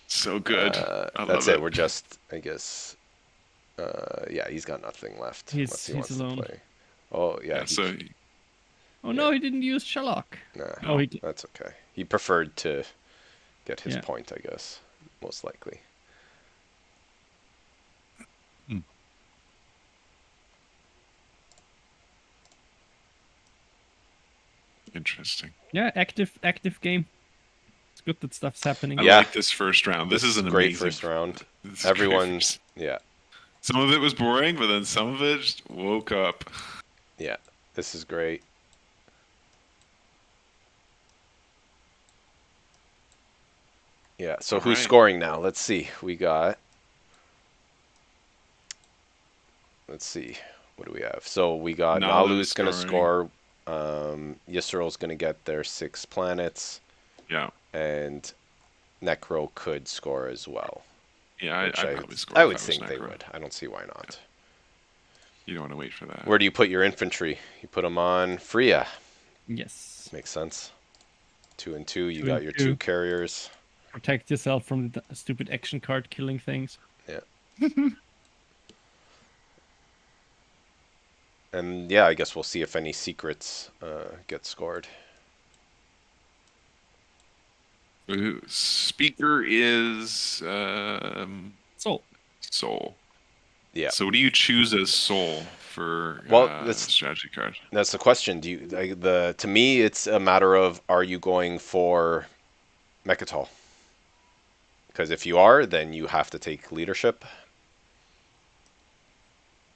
So good. I That's love it. We're just, I guess. Yeah, he's got nothing left. He's- unless he he's wants alone. to play. Oh yeah. Yeah, so Oh no, he didn't use Sherlock. Nah, Oh, he did. that's okay. He preferred to get his Yeah. point, I guess, most likely. interesting. Yeah, active game. It's good that stuff's happening. I Yeah. like this first round. This is an great amazing first round. this is great Everyone's first- yeah, Some of it was boring, but then some of it just woke up. yeah. This is great. Yeah. So who's Alright. scoring now? Let's see. We got. Let's see. What do we have? So we got Naalu's Naalu's going to scoring. score. Yssaral's going to get their 6 planets, Yeah. and Necro could score as well. Yeah, which I'd probably score. I if would was think they Necro. would. I don't see why not. You don't want to wait for that. Where do you put your infantry? You put them on Freya. Yes. Makes sense. 2 and 2. You 2 got and your 2. 2 carriers. Protect yourself from the stupid action card killing things. And yeah, I guess we'll see if any secrets get scored. Speaker is So, Soul. Yeah. So what do you choose as Soul for Well, that's- strategy card? That's the question. Do you to me it's a matter of are you going for Mecatol? Because if you are, then you have to take leadership.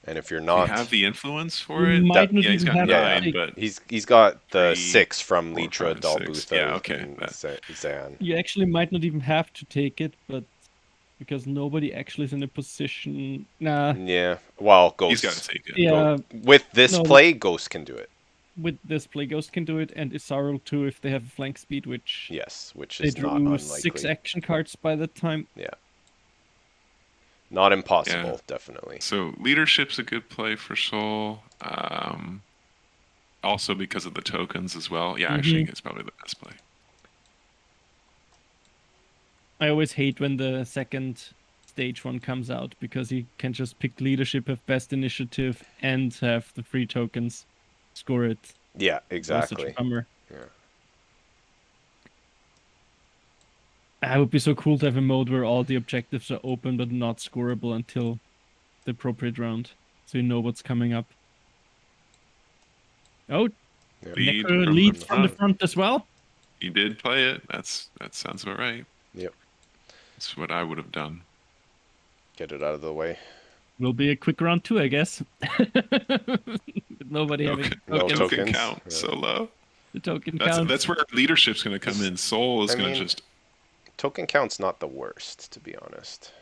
And if you're Do not, you have the influence for You it? might not yeah, he's even got have 9, to but he's got the 3, 6 from 4, Litra, 5, 6. Dalbutha, Yeah, okay, and that- Zan. you actually might not even have to take it, but because nobody actually is in a position. Nah. Yeah. Well, he's Ghost. got to take it. Yeah, With this No. play, Ghost can do it. with this play, Ghost can do it, and Yssaril too if they have flank speed, which Yes, which they is not drew unlikely. 6 action cards by the time. Not impossible, Yeah. definitely. So leadership's a good play for Soul. Also because of the tokens as well. Yeah, actually, it's probably the best play. I always hate when the second stage one comes out because you can just pick leadership, have best initiative, and have the free tokens. Score it. Yeah, That's such a exactly. bummer. Yeah. It would be so cool to have a mode where all the objectives are open but not scoreable until the appropriate round, so you know what's coming up. Oh, Yeah. Lead Necro from leads the from the front. front as well. He did play it. That sounds about right. Yep. That's what I would have done. Get it out of the way. Will be a quick round 2, I guess. With nobody having No token tokens. count so low. the token count. That's where leadership's going to come in. Soul is going to just. Token count's not the worst, to be honest.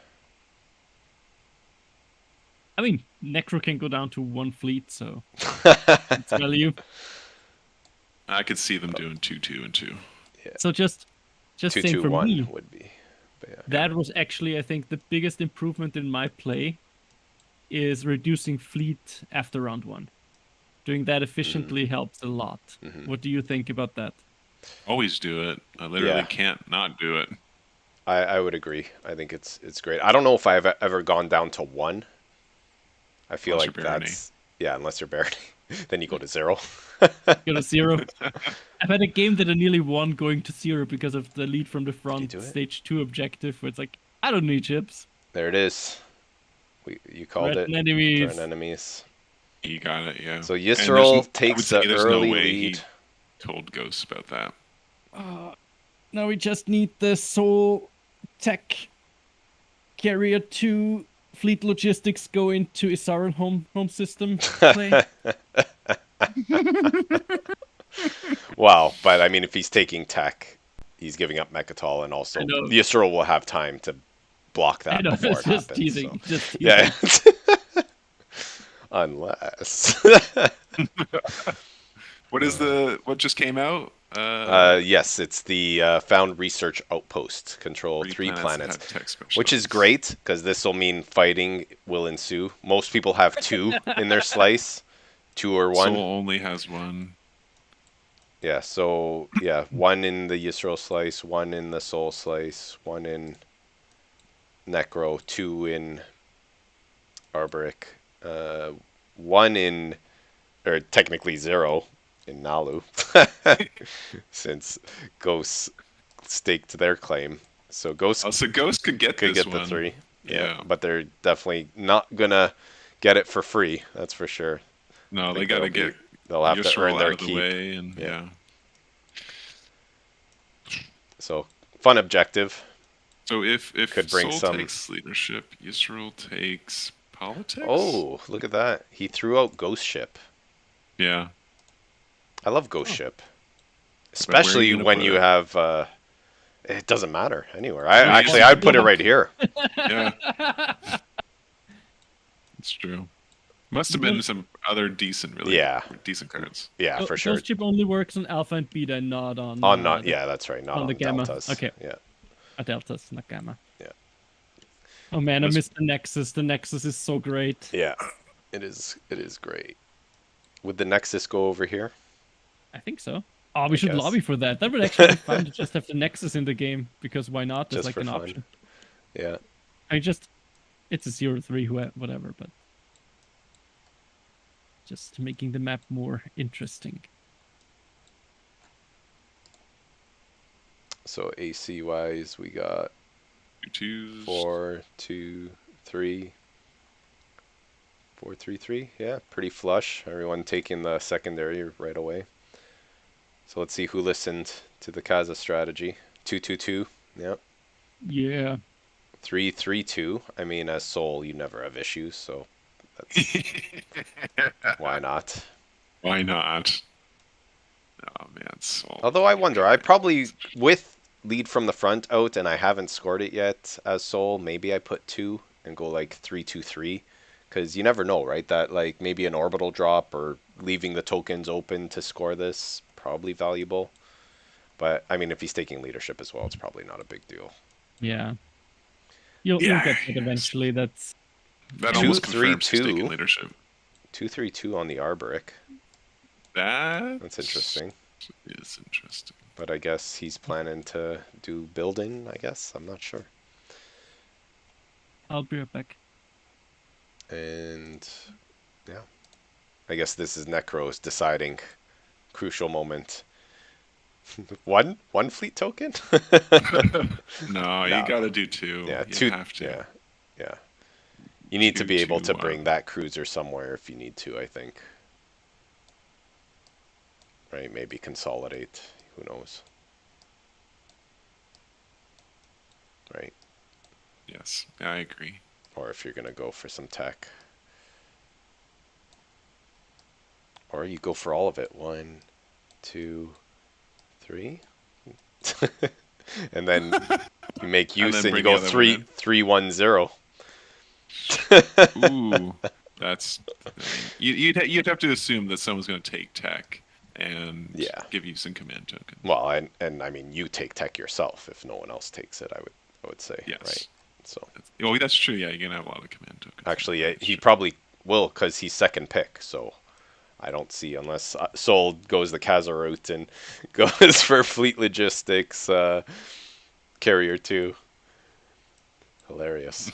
I mean, Necro can go down to 1 fleet, so it's value. I could see them doing 2-2 and 2. Yeah. So just 2, saying 2, for 1 me, would be. But yeah. that was actually, I think, the biggest improvement in my play is reducing fleet after round 1. Doing that efficiently helps a lot. What do you think about that? Always do it. I literally can't not do it. I would agree. I think it's great. I don't know if I've ever gone down to 1. I feel Unless like you're that's unless you're Barony. Then you go to 0. Go to 0. I've had a game that I nearly won going to 0 because of the lead from the front do it? stage 2 objective, where it's like, I don't need chips. There it is. You called Threaten it. enemies. Threaten enemies. You got it, yeah. So And Yssaril takes the there's early no way lead. he told Ghost about that. Now we just need the Soul Tech Carrier 2 Fleet Logistics go into Yssaril home system play. Wow, but I mean, if he's taking tech, he's giving up Mecatol, and also Yssaril will have time to block that before it happens. Teasing. So. Just teasing. Yeah. Unless. What just came out? Yes, it's the Found Research Outpost. Control 3 planets. Which is great, because this will mean fighting will ensue. Most people have 2 in their slice. 2 or 1. Soul only has 1. Yeah, so, 1 in the Yssaril slice, 1 in the Soul slice, 1 in Nekro, 2 in Arborec, 1 in, or technically 0 in Naalu, since Ghosts staked their claim. So Ghosts Ghost could get this the one. 3. Yeah. But they're definitely not gonna get it for free. That's for sure. No, they gotta get. They'll have to earn out their of the keep. way, and So fun objective. So if Could bring Soul some- takes leadership, Yssaril takes politics. Oh, look at that! He threw out Ghost Ship. Yeah. I love Ghost Ship, where are especially you gonna when put you it? have. It doesn't matter anywhere. just I'd put it right here. Yeah. It's true. Must have been some other decent cards. Yeah, Oh, for sure. Ghost Chip only works on Alpha and Beta, and not on. That's right. Not on the Gamma. Deltas. Okay. Yeah. Deltas, not Gamma. Yeah. Oh man, I missed the Nexus. The Nexus is so great. Yeah. It is great. Would the Nexus go over here? I think so. Oh, we should guess. lobby for that. That would actually be fun to just have the Nexus in the game, because why not? There's Just like for an fun. option. Yeah. I mean, it's a 0-3, whatever, but just making the map more interesting. So AC wise, we got 2-2s. 4, 2, 3. 4, 3, 3. Yeah, pretty flush. Everyone taking the secondary right away. So let's see who listened to the Kaza strategy. 2, 2, 2. Yep. Yeah. 3, 3, 2. I mean, as Soul, you never have issues, so that's why not? Why not? Oh man, Soul. Although I wonder, I probably, with lead from the front out and I haven't scored it yet as Soul, maybe I put 2 and go like 3, 2, 3. Because you never know, right? That like maybe an orbital drop or leaving the tokens open to score this, probably valuable. But I mean, if he's taking leadership as well, it's probably not a big deal. Yeah. You'll get it eventually. That's That 2, almost 3, confirms he's 2. taking leadership. 2, 3, 2 on the Arborec. That's interesting. Is interesting. But I guess he's planning to do building, I guess. I'm not sure. I'll be right back. And yeah. I guess this is Necro's deciding crucial moment. One fleet token? No, you gotta do 2. Yeah, you 2. have to. Yeah. You need to be able to 2, bring that cruiser somewhere if you need to, I think. Right, maybe consolidate. Who knows? Right. Yes, I agree. or if you're gonna go for some tech. Or you go for all of it. 1, 2, 3. And then you make use and you go 3, 3, 1, 0. Ooh, that's. You'd have to assume that someone's going to take tech and give you some command tokens. Well, and I mean, you take tech yourself if no one else takes it. I would say. Yes. Right. So. Well, that's true. Yeah, you're gonna have a lot of command tokens. Actually, he probably will because he's second pick. So. I don't see, unless Sol goes the Kaza route and goes for Fleet Logistics Carrier 2. Hilarious.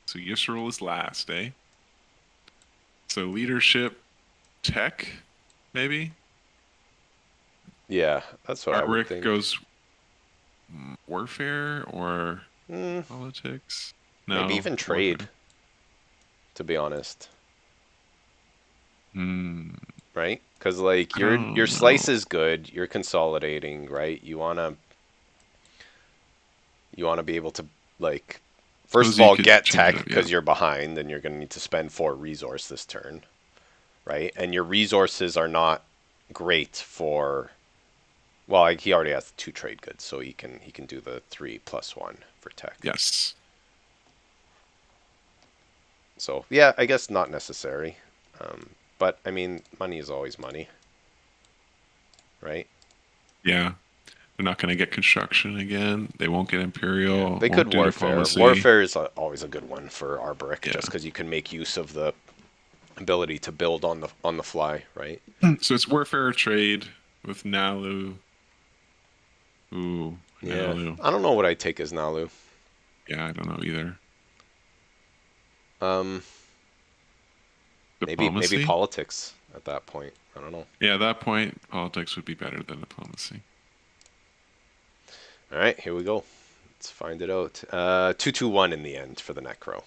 So Yssaril is last, eh? So leadership, tech, maybe? Yeah, that's what I would think. Arborec goes warfare or politics? No, maybe even trade, to be honest. Right? Because like your slice is good, you're consolidating, right? You wanna be able to like first of all get tech because you're behind, and you're gonna need to spend 4 resource this turn, right? And your resources are not great for. Well, like, he already has 2 trade goods, so he can do the 3+1 for tech. Yes. So, yeah, I guess not necessary. But, I mean, money is always money. Right? Yeah. They're not going to get construction again. They won't get Imperial. They could warfare. Diplomacy. Warfare is always a good one for Arborec, just because you can make use of the ability to build on the fly, right? So it's warfare or trade with Naalu. Ooh, yeah. Naalu. I don't know what I take as Naalu. Yeah, I don't know either. Maybe politics at that point. I don't know. Yeah, at that point, politics would be better than diplomacy. All right, here we go. Let's find it out. 2-2-1 in the end for the Necro.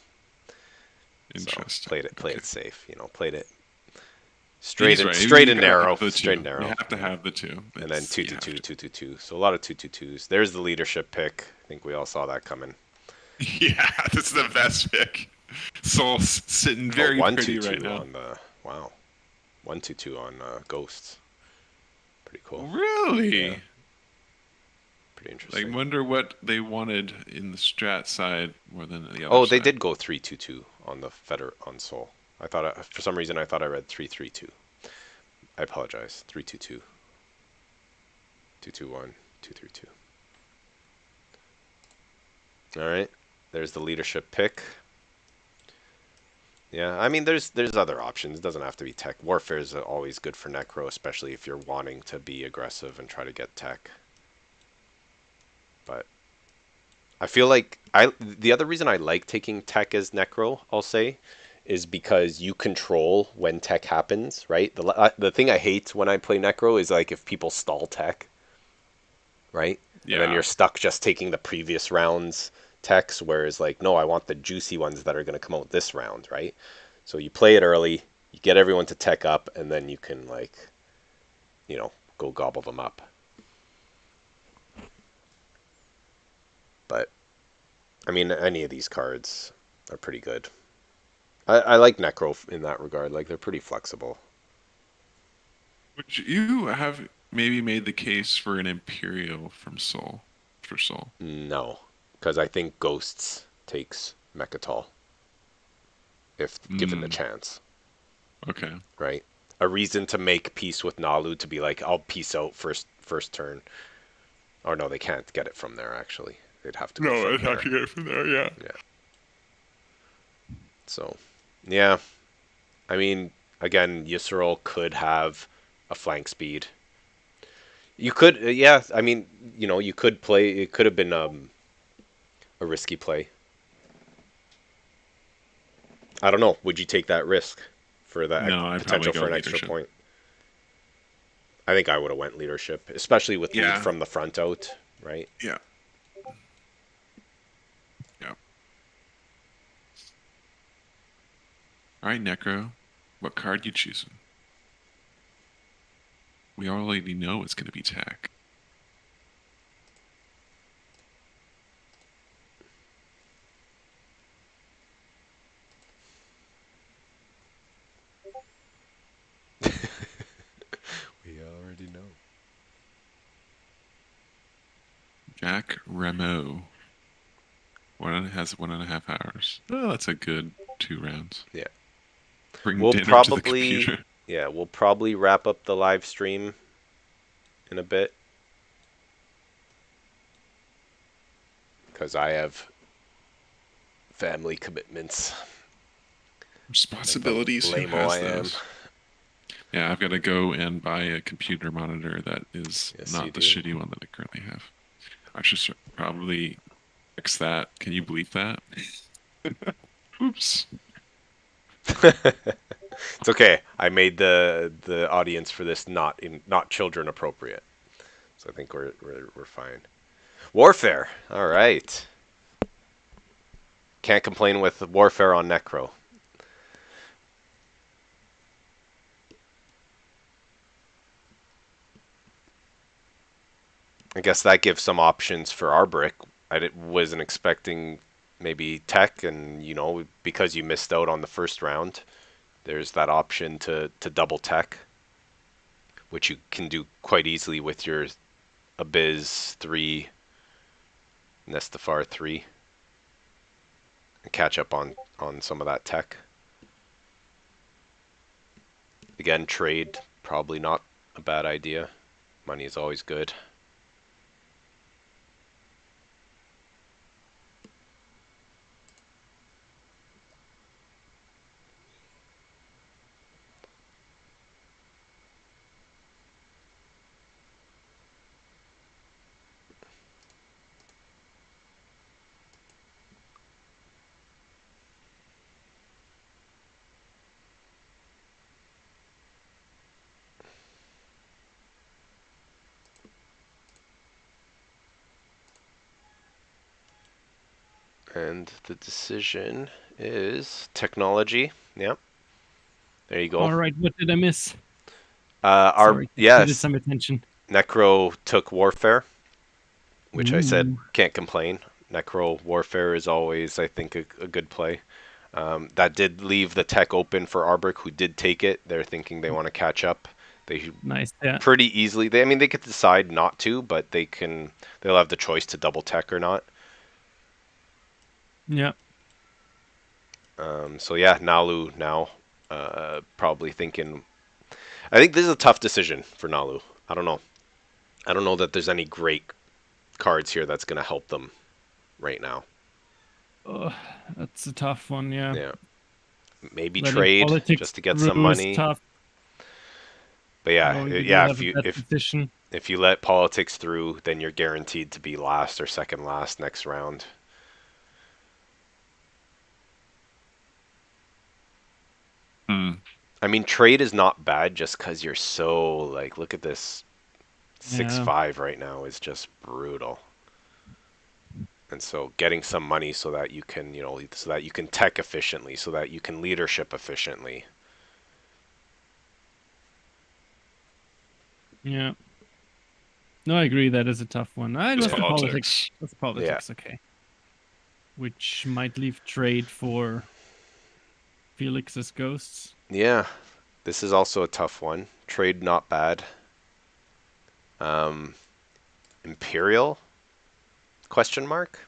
Interesting. So played it safe. Played it straight and narrow. Straight and narrow. You have to have the 2. And then 2-2-2, 2-2-2. So a lot of 2-2-2s. There's the leadership pick. I think we all saw that coming. Yeah, that's the best pick. Soul's sitting very pretty right now. On the, wow. 1-2-2 on Ghosts. Pretty cool. Really? Yeah. Pretty interesting. I wonder what they wanted in the strat side more than the other Oh, they side. did go 3-2-2 on the on Soul. I thought for some reason I read 3-3-2. I apologize. 3-2-2. 2-2-1. 2-3-2. All right. There's the leadership pick. Yeah, I mean, there's other options. It doesn't have to be tech. Warfare is always good for Necro, especially if you're wanting to be aggressive and try to get tech. But I feel like the other reason I like taking tech as Necro, I'll say, is because you control when tech happens, right? The thing I hate when I play Necro is like if people stall tech, right? Yeah. And then you're stuck just taking the previous round's techs, whereas like, no, I want the juicy ones that are going to come out this round, right? So you play it early, you get everyone to tech up, and then you can like, go gobble them up. But, I mean, any of these cards are pretty good. I like Necro in that regard. Like, they're pretty flexible. Would you have maybe made the case for an Imperial from Soul? For Soul? No, because I think Ghosts takes Mecatol. If given the chance. Okay. Right? A reason to make peace with Naalu to be like, I'll peace out first turn. Or no, they can't get it from there, actually. They'd have to go No, they'd have to get it from there, yeah. Yeah. So, yeah. I mean, again, Yssaril could have a flank speed. You could, yeah, I mean, you could play, it could have been a risky play. I don't know. Would you take that risk for that potential for an extra point? I think I would have went leadership, especially with lead from the front out, right? Yeah. Yeah. All right, Necro. What card you choosing? We already know it's going to be tech. Jack Remeau. Has 1.5 hours. Oh, that's a good 2 rounds. Yeah. Bring We'll dinner probably, to the computer. yeah, we'll probably wrap up the live stream in a bit. Because I have family commitments. Responsibilities. Who Lame-o has I am. those? Yeah, I've got to go and buy a computer monitor that is Yes, you not the do. shitty one that I currently have. I should probably fix that. Can you believe that? Oops. It's okay. I made the audience for this not children appropriate, so I think we're fine. Warfare. All right. Can't complain with Warfare on Necro. I guess that gives some options for Arborec. Wasn't expecting maybe tech, and you know, because you missed out on the first round, there's that option to double tech, which you can do quite easily with your Abyss 3, Nestafar 3, and catch up on some of that tech. Again, trade, probably not a bad idea. Money is always good. And the decision is technology. Yep. There you go. All right, what did I miss? Sorry, Needed some attention. Necro took Warfare, which Ooh. I said can't complain. Necro Warfare is always, I think, a good play. That did leave the tech open for Arborec, who did take it. They're thinking they want to catch up. They Nice, yeah. pretty easily. They could decide not to, but they'll have the choice to double tech or not. Yeah. So yeah, Naalu now probably thinking. I think this is a tough decision for Naalu. I don't know. I don't know that there's any great cards here that's going to help them right now. That's a tough one, yeah. Yeah. Maybe Letting trade politics just to get through some is money. tough. But yeah, Oh, you yeah. have a bad position. If you let politics through, then you're guaranteed to be last or second last next round. I mean, trade is not bad just because you're so, like, look at this 6-5 right now is just brutal. And so getting some money so that you can, so that you can tech efficiently, so that you can leadership efficiently. Yeah. No, I agree. That is a tough one. That's the politics. That's politics, Yeah. okay. Which might leave trade for Felix's ghosts. Yeah, this is also a tough one. Trade not bad. Imperial? Question mark?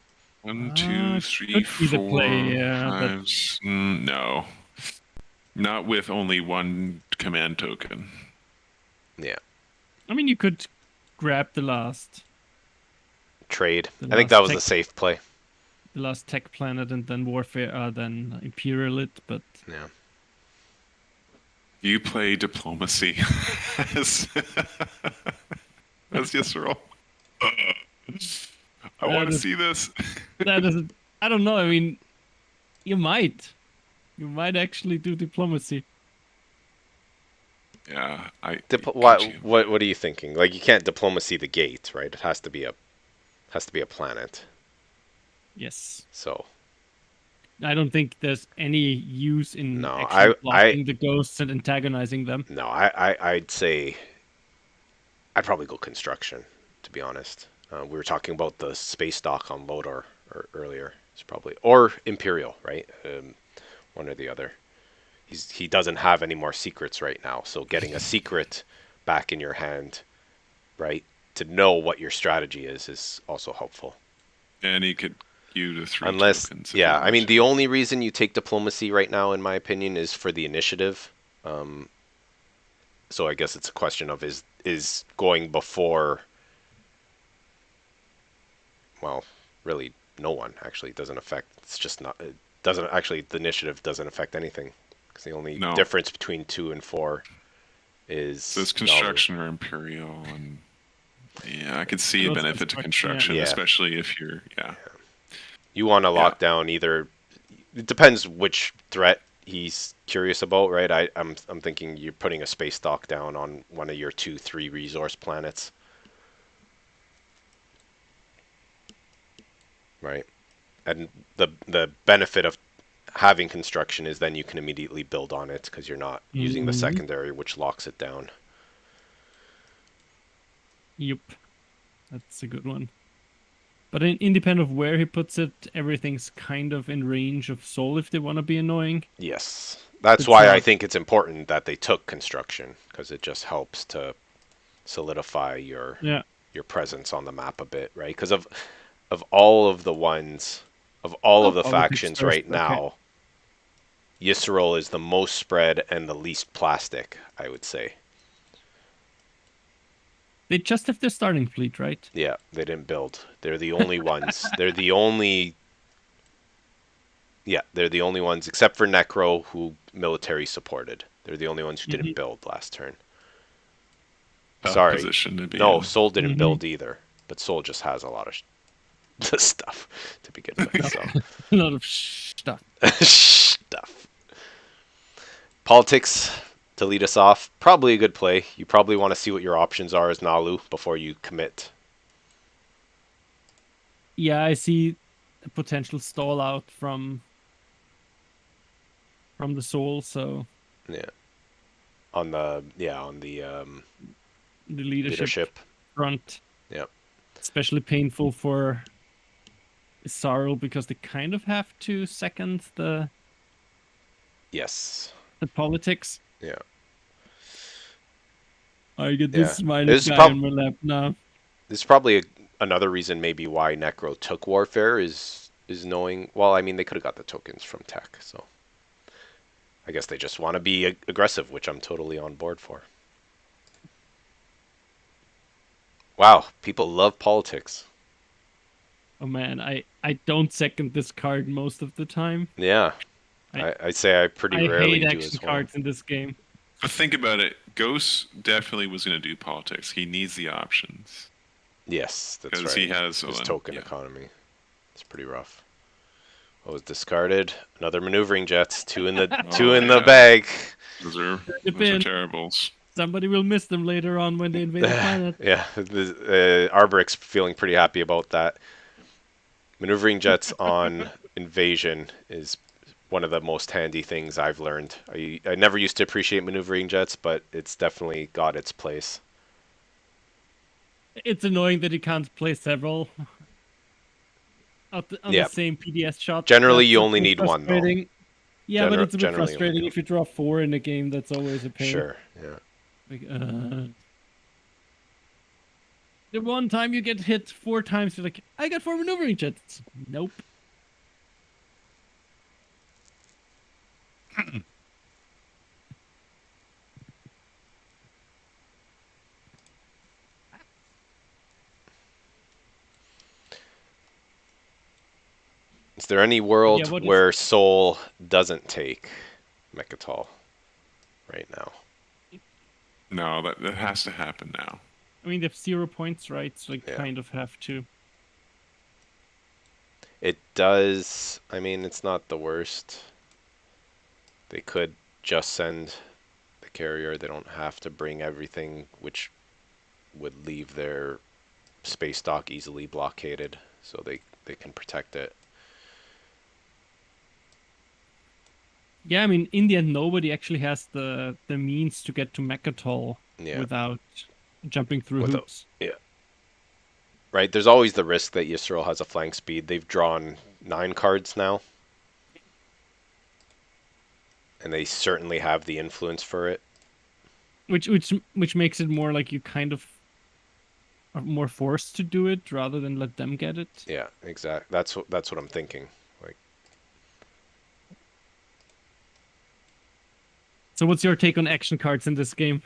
1, 2, 3, could be the 4, play, yeah, 5. No, not with only one command token. Yeah. I mean, you could grab the last Trade. I think that was a safe play. The last tech planet and then warfare, then Imperial it, but yeah. You play diplomacy as Yssaril. I want to see this. That is, I don't know. I mean, you might actually do diplomacy. Yeah, what are you thinking? Like, you can't diplomacy the gate, right? It has to be a planet. Yes. So. I don't think there's any use in blocking the ghosts and antagonizing them. No, I'd say I'd probably go construction, to be honest. We were talking about the space dock on Lodor earlier. It's probably or Imperial, right? One or the other. He doesn't have any more secrets right now, so getting a secret back in your hand, right, to know what your strategy is also helpful. And he could queue the 3 Unless, tokens. yeah, I mean, the only reason you take diplomacy right now, in my opinion, is for the initiative. So I guess it's a question of is going before. Well, really, no one actually. It doesn't affect. It's just not. It doesn't actually. The initiative doesn't affect anything because the only difference between 2 and 4 is. So it's construction or imperial, and yeah, I could see a benefit to construction, especially if you're You want to lock down either. It depends which threat he's curious about, right? I'm thinking you're putting a space dock down on one of your 2-3 resource planets, right? And the benefit of having construction is then you can immediately build on it because you're not using the secondary, which locks it down. Yep, that's a good one. But independent of where he puts it, everything's kind of in range of Soul if they want to be annoying. Yes. That's why I think it's important that they took construction, because it just helps to solidify your presence on the map a bit, right? Because of all of the ones, of all of the factions right now, Yssaril is the most spread and the least plastic, I would say. They just have their starting fleet, right? Yeah, they didn't build. They're the only ones. They're the only... Yeah, they're the only ones, except for Necro, who military supported. They're the only ones who didn't build last turn. Sorry. No, Soul didn't build either. But Soul just has a lot of stuff to begin with. So. A lot of stuff. Stuff. Politics, to lead us off, probably a good play. You probably want to see what your options are as Naalu before you commit. Yeah, I see a potential stall out from the Soul, so on the leadership front. Yep. Especially painful for Yssaril because they kind of have to second the politics. Yeah. I get this minus guy on my lap now. This is probably another reason maybe why Necro took Warfare is knowing, well, I mean, they could have got the tokens from tech, so I guess they just want to be aggressive, which I'm totally on board for. Wow, people love politics. Oh man, I don't second this card most of the time. Yeah, I'd say I pretty rarely do as well. I hate action cards in this game. But think about it. Ghost definitely was going to do politics. He needs the options. Yes, that's right. Because he has his token economy. It's pretty rough. What was discarded? Another maneuvering jets. Two in the the bag. Those are terribles. Somebody will miss them later on when they invade the planet. Yeah, Arboric's feeling pretty happy about that. Maneuvering jets on invasion is one of the most handy things I've learned. I never used to appreciate maneuvering jets, but it's definitely got its place. It's annoying that you can't play several on the same PDS shot. Generally, you only need one, though. Yeah, but it's a bit frustrating if you draw 4 in a game. That's always a pain. Sure, yeah. Like, the one time you get hit 4 times, you're like, I got 4 maneuvering jets. Nope. Is there any world where Soul doesn't take Mecatol right now? No, that has to happen now. I mean, they have 0 points, right? So they kind of have to. It does. I mean, it's not the worst. They could just send the carrier. They don't have to bring everything, which would leave their space dock easily blockaded, so they can protect it. Yeah, I mean, in the end, nobody actually has the means to get to Mecatol without jumping through hoops. Yeah. Right, there's always the risk that Yssaril has a flank speed. They've drawn 9 cards now. And they certainly have the influence for it. Which makes it more like you kind of are more forced to do it rather than let them get it. Yeah, exactly. That's what I'm thinking. Like, So what's your take on action cards in this game?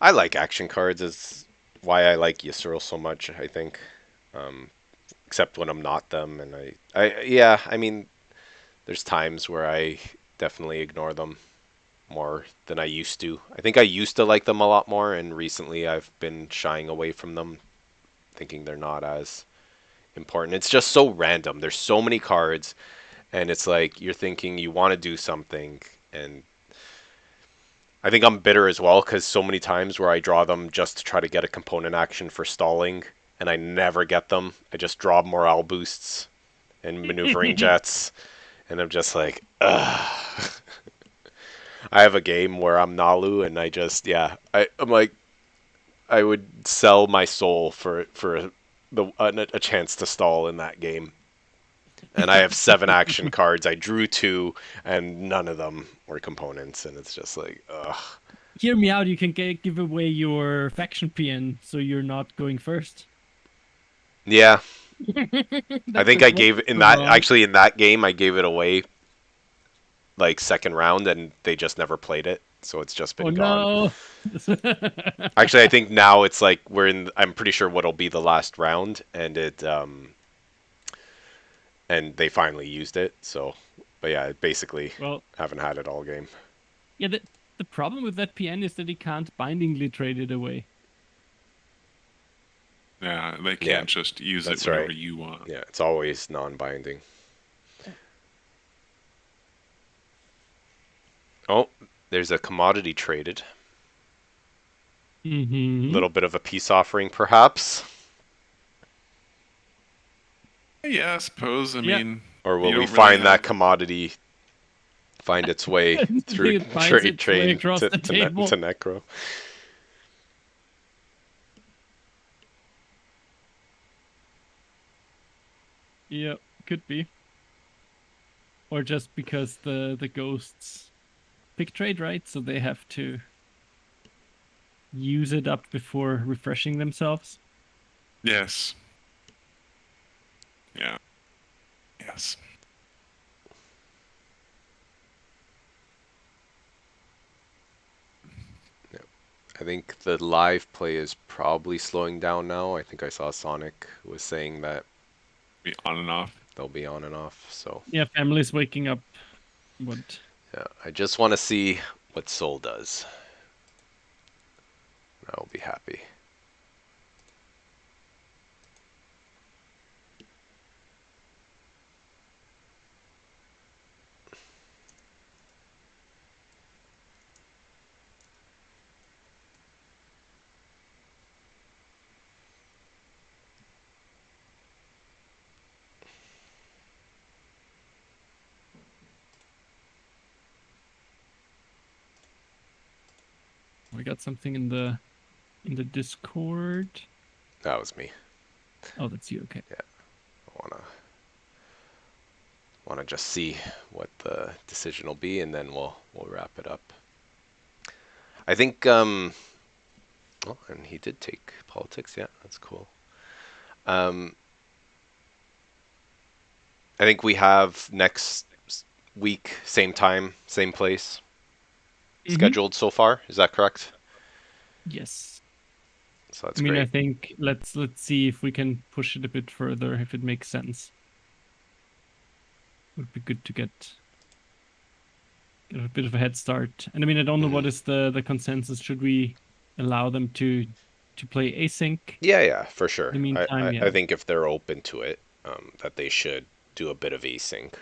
I like action cards. Is why I like Yssaril so much, I think. Except when I'm not them, and yeah, I mean, there's times where I definitely ignore them more than I used to. I think I used to like them a lot more, and recently I've been shying away from them, thinking they're not as important. It's just so random. There's so many cards, and it's like you're thinking you want to do something, and I think I'm bitter as well because so many times where I draw them just to try to get a component action for stalling, and I never get them. I just draw morale boosts and maneuvering jets, and I'm just like, ugh. I have a game where I'm Naalu, and I just, yeah, I'm like, I would sell my soul for a chance to stall in that game. And I have 7 action cards. I drew 2, and none of them were components, and it's just like, ugh. Hear me out. You can give away your faction PN, so you're not going first. Yeah, I think I gave in that game I gave it away like second round, and they just never played it, so it's just been gone. No. Actually, I think now it's like I'm pretty sure what'll be the last round, and and they finally used it. So, but yeah, basically, haven't had it all game. Yeah, the problem with that PN is that you can't bindingly trade it away. Yeah, they can't just use it whenever you want. Yeah, it's always non-binding. Oh, there's a commodity traded. Mm-hmm. Little bit of a peace offering, perhaps. Yeah, I suppose. I mean, or will we find that commodity find its way through trade to Necro? Yeah, could be. Or just because the ghosts pick trade, right? So they have to use it up before refreshing themselves. Yes. Yeah. Yes. I think the live play is probably slowing down now. I think I saw Saunick was saying that be on and off. They'll be on and off. So yeah, families waking up. What? Yeah, I just want to see what Soul does. I'll be happy. We got something in the Discord. That was me. Oh, that's you. Okay. Yeah, I wanna just see what the decision will be, and then we'll wrap it up. I think. Oh, and he did take politics. Yeah, that's cool. I think we have next week, same time, same place, scheduled so far. Is that correct? Yes. So that's I mean, great. I think let's see if we can push it a bit further, if it makes sense. Would be good to get a bit of a head start. And I mean, I don't know what is the consensus. Should we allow them to play async? Yeah, for sure. In the meantime, I think if they're open to it, that they should do a bit of async.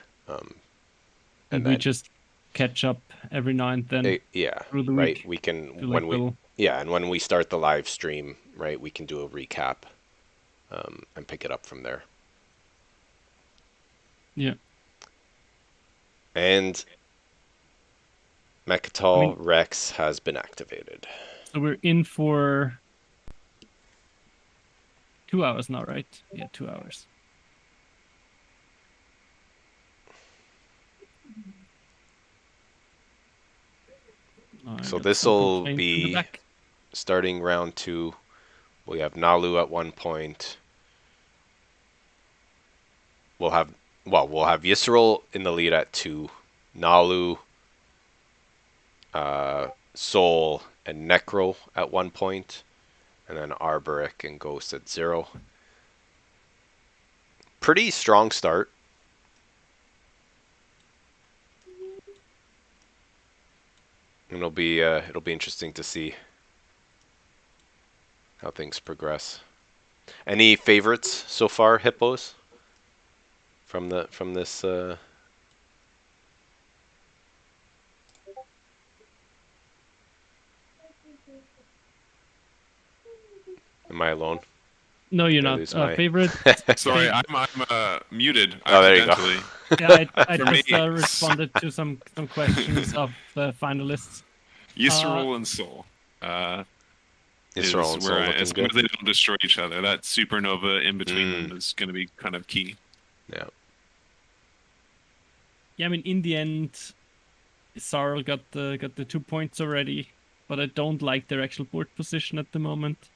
And we just catch up every now and then. Through the week. We can when we start the live stream, right? We can do a recap, and pick it up from there. Yeah. And Mecatol Rex has been activated. So we're in for 2 hours now, right? Yeah, 2 hours. So this will be starting round 2. We have Naalu at 1 point. We'll have Yssaril in the lead at 2. Naalu, Soul, and Necro at 1 point. And then Arborec and Ghost at 0. Pretty strong start. It'll be interesting to see how things progress. Any favorites so far, Hippos? From this Am I alone? No, you're not. Favorite? Sorry, I'm muted. Oh, there you go. Yeah, I For just me, responded to some questions of the finalists. Yssaril and Soul. Yssaril Is and Soul where looking as long good. as they don't destroy each other, that supernova in between them is going to be kind of key. Yeah. Yeah, I mean, in the end, Yssaril got the 2 points already, but I don't like their actual board position at the moment.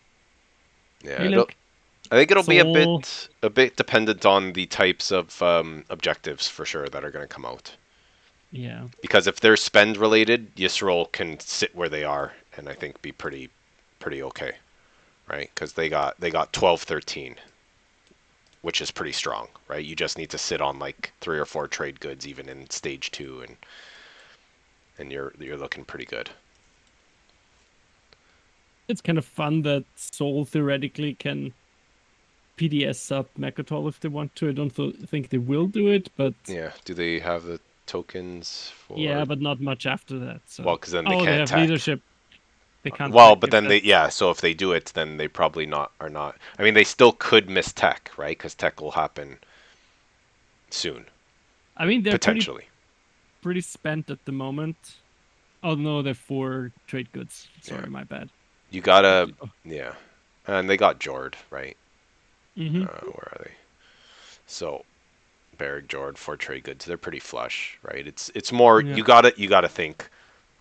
Yeah. Hey, look, I think it'll be Soul. a bit dependent on the types of objectives for sure that are going to come out. Yeah. Because if they're spend related, Yssaril can sit where they are and I think be pretty okay, right? Because they got 12-13, which is pretty strong, right? You just need to sit on like 3 or 4 trade goods even in stage 2, and you're looking pretty good. It's kind of fun that Soul theoretically can PDS up Mecatol if they want to. I don't think they will do it, but Yeah. Do they have the tokens for? yeah, but not much after that. So. Well, because then they they can't have tech. leadership. They can't. Well, tech but if then that's- so if they do it, then they probably are not. I mean, they still could miss tech, right? Because tech will happen soon, I mean, they're potentially. pretty spent at the moment. Oh no, they're 4 trade goods. Sorry, Yeah. my bad. You gotta, yeah. And they got Jord, right? Mm-hmm. Where are they? So, Barrick, Jord, 4 trade goods. They're pretty flush, right? It's more Yeah. you gotta think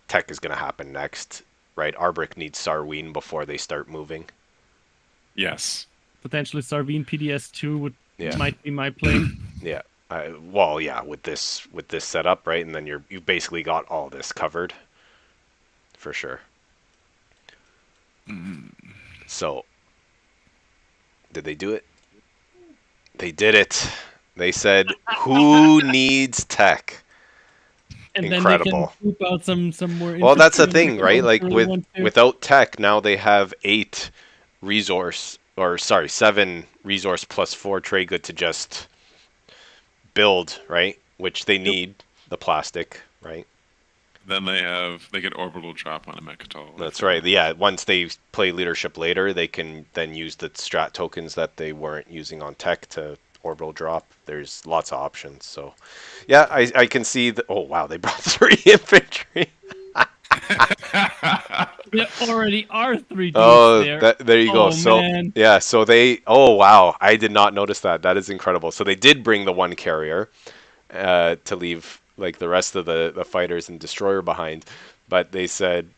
tech is gonna happen next, right? Arborec needs Sarween before they start moving. Yes. Potentially Sarveen PDS2 Yeah. might be my play. Yeah. Well, yeah, with this setup, right? And then you've basically got all this covered, for sure. So, did they do it? They did it. They said, "Who needs tech?" And Incredible. then they can scoop out some more. Well, that's the infantry thing, if they right? don't Like really want to. without tech, now they have 7 resource plus 4 trade good to just build, right? Which they need the plastic, right? Then they get orbital drop on a Mecatol. That's right. Yeah, once they play leadership later, they can then use the strat tokens that they weren't using on tech to orbital drop. There's lots of options. So, yeah, I can see the. Oh wow, they brought 3 infantry. There already are 3 dudes Oh, there. there you go. Oh, So man. yeah, so they. Oh wow, I did not notice that. That is incredible. So they did bring the 1 carrier to leave like the rest of the fighters and destroyer behind, but they said,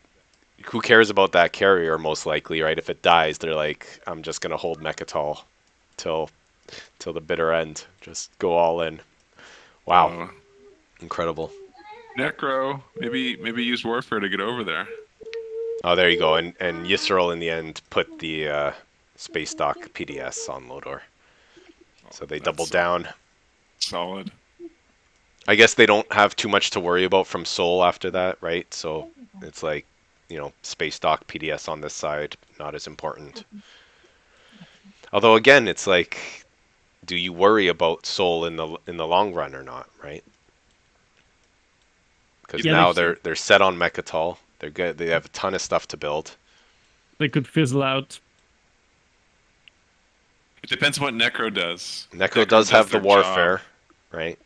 who cares about that carrier? Most likely, right? If it dies, they're like, I'm just gonna hold Mecatol till the bitter end. Just go all in. Wow, incredible. Necro, maybe use warfare to get over there. Oh, there you go. And Yssaril in the end put the space dock PDS on Lodor. So they doubled down. Solid. I guess they don't have too much to worry about from Soul after that, right? So it's like, space dock PDS on this side, not as important. Although again, it's like, do you worry about Soul in the long run or not, right? Because now they're set on Mecatol. They're good. They have a ton of stuff to build. They could fizzle out. It depends what Necro does. Necro does have the warfare, right?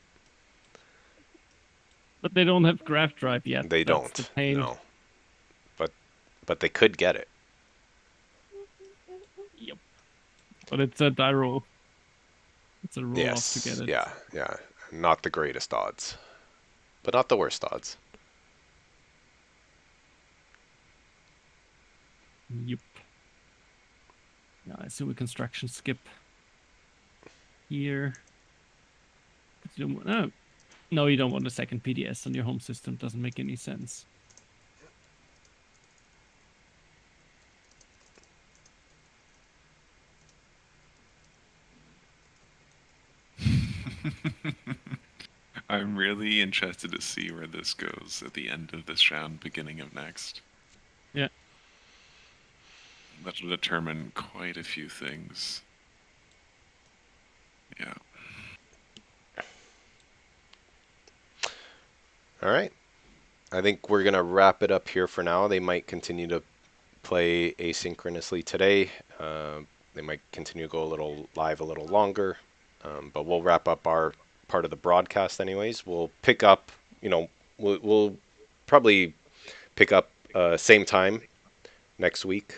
But they don't have graph drive yet. They That's don't. the pain. No. But they could get it. Yep. But it's a die roll. It's a roll Yes. off to get it. Yeah. Not the greatest odds, but not the worst odds. Yep. I assume we construction skip here. You don't want, no, you don't want a second PDS on your home system. Doesn't make any sense. I'm really interested to see where this goes at the end of this round, beginning of next. Yeah. That'll determine quite a few things. Yeah. All right. I think we're going to wrap it up here for now. They might continue to play asynchronously today. They might continue to go live a little longer. But we'll wrap up our part of the broadcast anyways. We'll pick up, we'll probably pick up same time next week.